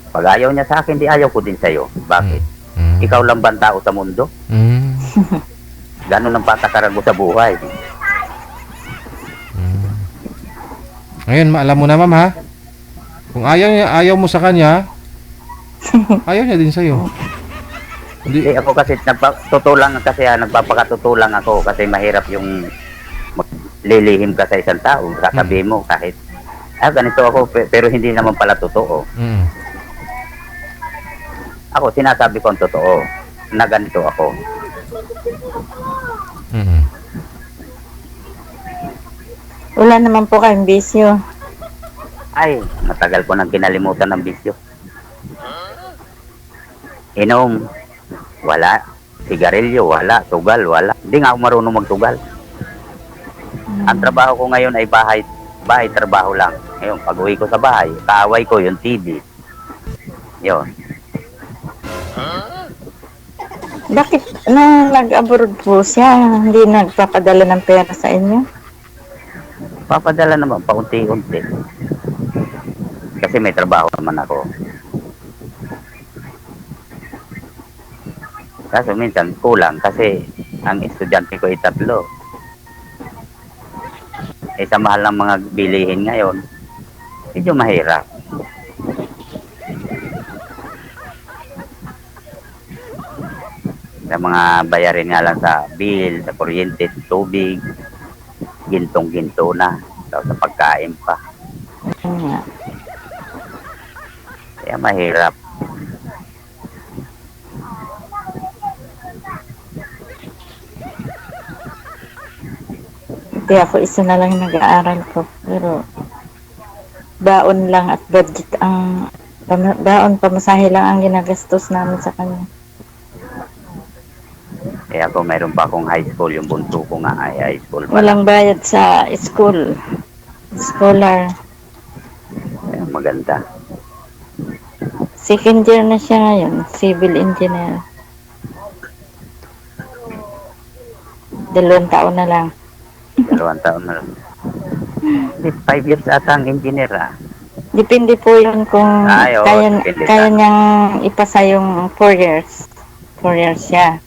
Pag ayaw niya sa akin, di ayaw ko din sa'yo. Bakit? Ikaw lang ba ang tao sa mundo? Ganun ang patakaran mo sa buhay. Ngayon, alam mo na, ma'am, ha? Kung ayaw mo sa kanya, ayaw niya din sa'yo. Hindi. Ako kasi nagpapakatutulang ako kasi mahirap yung lilihim ka sa isang tao. Sasabihin mo kahit ganito ako pero hindi naman pala totoo. Ako sinasabi ko ang totoo na ganito ako. Wala naman po kayong bisyo. Ay, matagal ko nang kinalimutan ng bisyo. Inom, wala. Sigarilyo, wala. Tugal, wala. Hindi nga ako marunong magtugal. Ang trabaho ko ngayon ay bahay trabaho lang. Ngayon, pag uwi ko sa bahay, kaaway ko yung TV. Yun. Bakit nag-abroad po siya? Hindi nagpapadala ng pera sa inyo? Papadala naman, paunti-unti. Kasi may trabaho naman ako. Kaso minsan kulang kasi ang estudyante ko ay 3. Sa mahal ng mga bilihin ngayon, medyo mahirap. Sa mga bayarin nga lang sa bill, sa kuryente, tubig, gintong-ginto na. Sa pagkain pa. Kaya mahirap. Hindi ako isa na lang nag-aaral ko. Pero baon lang at budget ang baon, pamasahe lang ang ginagastos namin sa kanya. Kaya ako mayroon pa akong high school, yung bunso ko nga ay high school pa. Walang bayad sa school. Scholar. Kaya maganda. Second year na siya ngayon, civil engineer. 2 taon na lang. 2 taon na lang. 5 years ata ang engineer Depende po yun kung kaya niyang ipasa yung 4 years. 4 years siya.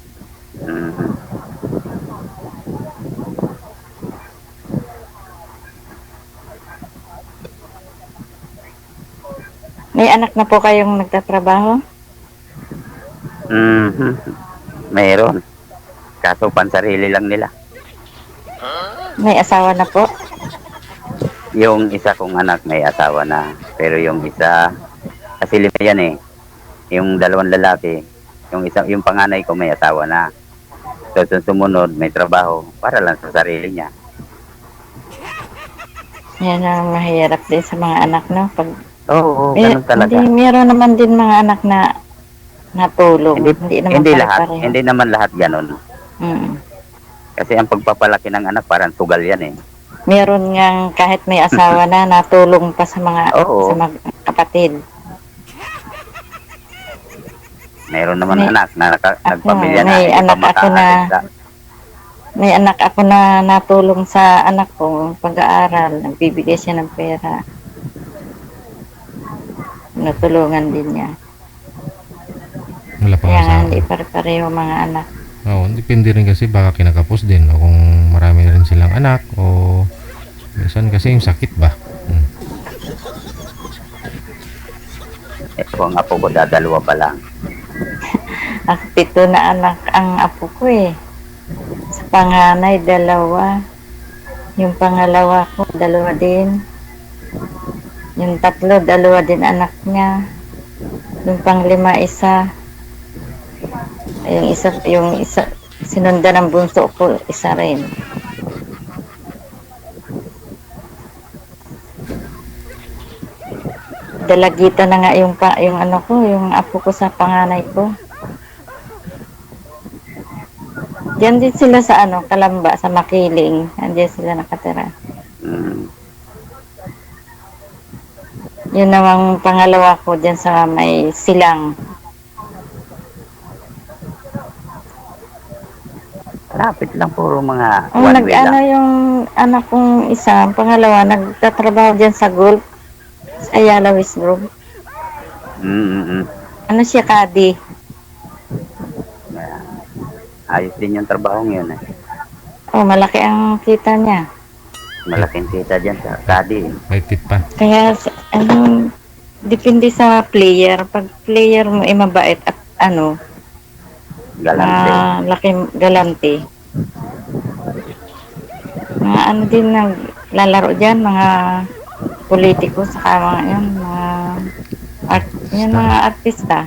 May anak na po kayong nagtatrabaho? Mayroon. Kaso pansarili lang nila. May asawa na po? Yung isa kong anak may asawa na. Pero yung isa, kasi 5 yan eh. Yung 2 lalaki, yung panganay ko may asawa na. So sumunod, may trabaho para lang sa sarili niya. Yan ang mahirap din sa mga anak, no? Oo, ganun talaga. Hindi, meron naman din mga anak na natulong. Hindi naman Hindi lahat, pare-pareho. hindi naman lahat ganun. Mm. Kasi ang pagpapalaki ng anak parang tugal yan eh. Meron ngang kahit may asawa na natulong pa sa mga Oo. sa mga kapatid. Meron naman May- anak na nagpamilya na. may hindi pa anak ako na makaalis sa- may anak ako na natulong sa anak ko pag-aaral, nagbibigay siya ng pera. Natulungan din niya. Wala pang Kaya nga asawa. hindi pare-pareho mga anak. Oo, depende rin kasi baka kinakapos din o kung marami na rin silang anak o minsan kasi yung sakit ba. Kung apo ko dadalawa pa lang. Ako 7 na anak ang apo ko eh. Sa panganay, 2. Yung pangalawa ko, 2 din. Yung 3, 2 din anak niya. Yung pang-5, 1. Yung isa, sinundan ng bunso ko, 1 rin. Dalagita na nga yung ano ko, yung apo ko sa panganay ko. Diyan din sila sa Kalamba, sa Makiling. Andiyan sila nakatira. Yun namang pangalawa ko diyan sa may Silang. Lapit lang, puro mga Oh, one way lang. yung anak kong isa, ang pangalawa, nagtatrabaho diyan sa Gulf, sa Ayala West Grove. Ano siya, Kadi? Ayos din yung trabaho ngayon eh. Oh, malaki ang kita niya. Malaking kita dyan sa Kadi. May tip pa. Kaya, depende sa player. Pag player mo ay mabait at Galante. laking galante. Mga din naglalaro dyan, mga politiko, saka mga yan, mga artista.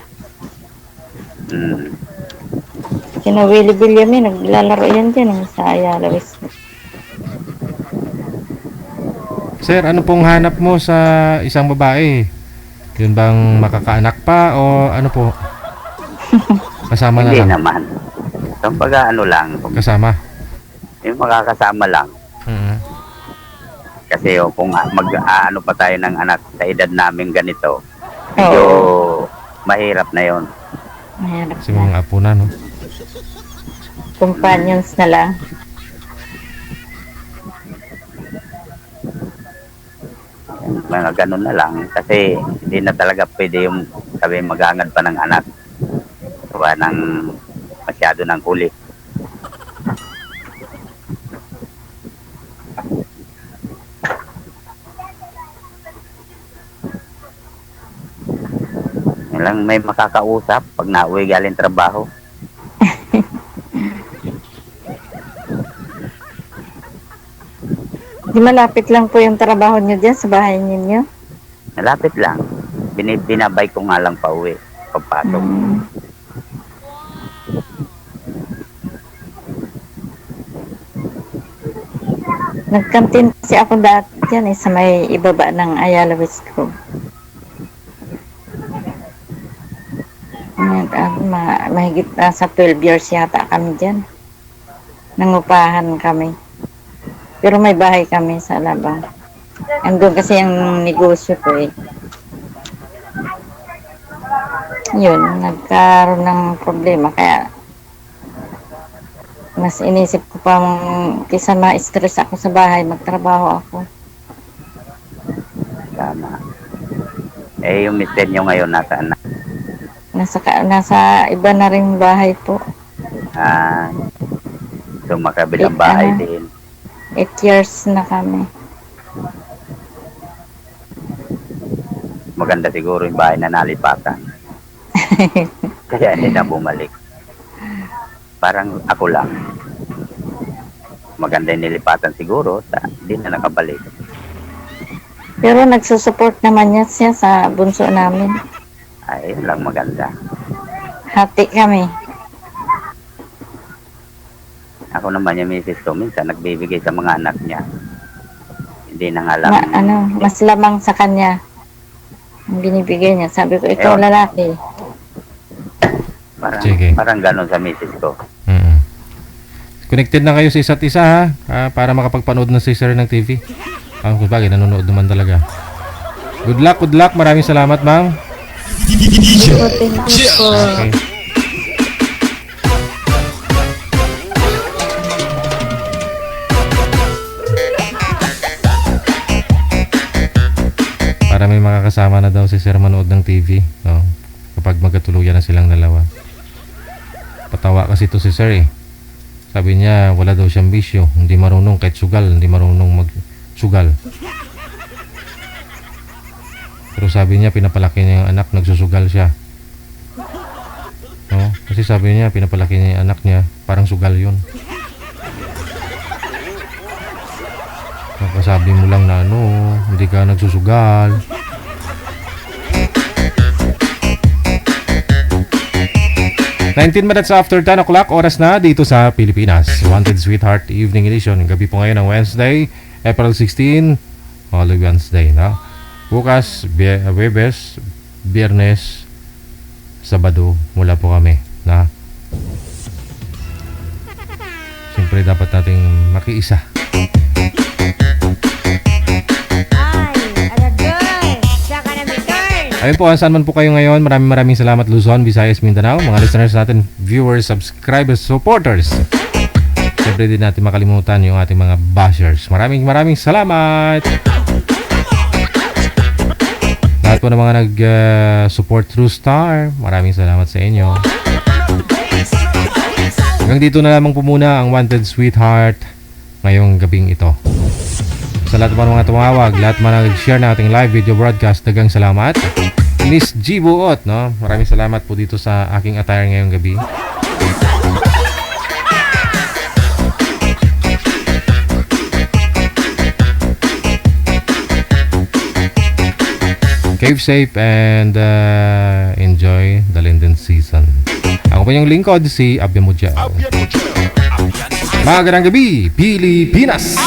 Sina Willie Villamin, naglalaro yan dyan sa Ayala West. Sir, ano pong hanap mo sa isang babae? Yun bang makakaanak pa o ano po? Kasama na Hindi lang? naman. Kumbaga lang. Kasama? Yung makakasama lang. Kasi kung mag-ano pa tayo ng anak sa edad namin ganito, medyo mahirap na yon. Mahirap Kasi mga apo na, no? Companions na lang. Mga ganun na lang. Kasi hindi na talaga pwede yung sabi maghangad pa ng anak. Diba, ng masyado ng kulit. Lang may makakausap pag nauwi galing trabaho. Di malapit lang po yung trabaho nyo dyan sa bahay ninyo? Malapit lang. Binabay ko nga lang pa uwi. Pagpasok. Nagkantin kasi ako dati dyan sa may ibaba ng Ayala West Grove. Mahigit sa 12 years yata kami dyan. Nangupahan kami. Pero may bahay kami sa Alabang. Andun kasi yung negosyo ko eh. Yun, nagkaroon ng problema. Kaya mas inisip ko pang kisa ma-stress ako sa bahay, magtrabaho ako. Tama. Eh, yung mister nyo ngayon nasaan na? Nasa iba na rin bahay po. So makabilang bahay din. 8 years na kami. Maganda siguro yung bahay na nalipatan. Kaya hindi na bumalik. Parang ako lang. Maganda yung nilipatan siguro, hindi na nakabalik. Pero nagsusupport naman siya sa bunso namin. Ay, yun lang maganda. Hati kami. Ako naman yung misis ko, minsan nagbibigay sa mga anak niya. Hindi na nga lang. Mas lamang sa kanya ang binibigay niya. Sabi ko, ikaw Ewan. lalaki. Parang, Sige. parang ganon sa misis ko. Mm. Connected na kayo sa isa't isa ha, para makapagpanood na si Sir ng TV. Kung bagay, nanonood naman talaga. Good luck. Maraming salamat, ma'am. Okay. Para may makakasama na daw si Sir manood ng TV, no? Kapag magkatuluyan na silang dalawa. Patawa kasi to si Sir eh. Sabi niya wala daw siyang bisyo, hindi marunong kahit sugal, hindi marunong magsugal. Pero sabi niya pinapalaki niya yung anak, nagsusugal siya. No? Kasi sabi niya pinapalaki niya yung anak niya, parang sugal yun. Sabi mo lang na hindi ka nagsusugal. "19 minutes after 10 o'clock, oras na dito sa Pilipinas. Wanted Sweetheart Evening Edition. Gabi po ngayon ng Wednesday, April 16, Holy Wednesday, no? Bukas, Webes, Biyernes, Sabado, mula po kami, na. Siyempre dapat nating makiisa. Ayun po, saan man po kayo ngayon, maraming salamat Luzon, Visayas, Mindanao, mga listeners natin, viewers, subscribers, supporters. Siyempre din natin makalimutan yung ating mga bashers. Maraming salamat! Lahat po ng mga nag-support through Star, maraming salamat sa inyo. Hanggang dito na lamang po muna ang Wanted Sweetheart ngayong gabing ito. Sa lahat ng mga tumawag, lahat mga nag-share na ating live video broadcast, dagang salamat. Miss G. Buot, no? Maraming salamat po dito sa aking attire ngayong gabi. Cave safe and enjoy the Linden season. Ako po yung lingkod, si Abya Mujao. Magandang gabi, Pilipinas!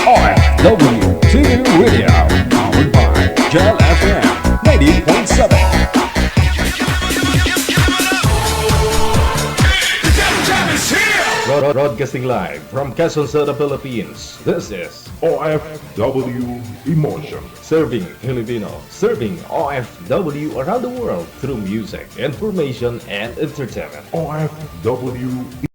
OFW Radio, powered by Gel FM 90.7. Broadcasting live from Quezon City, Philippines. This is OFW Emotion. Serving Filipino, serving OFW around the world through music, information, and entertainment. OFW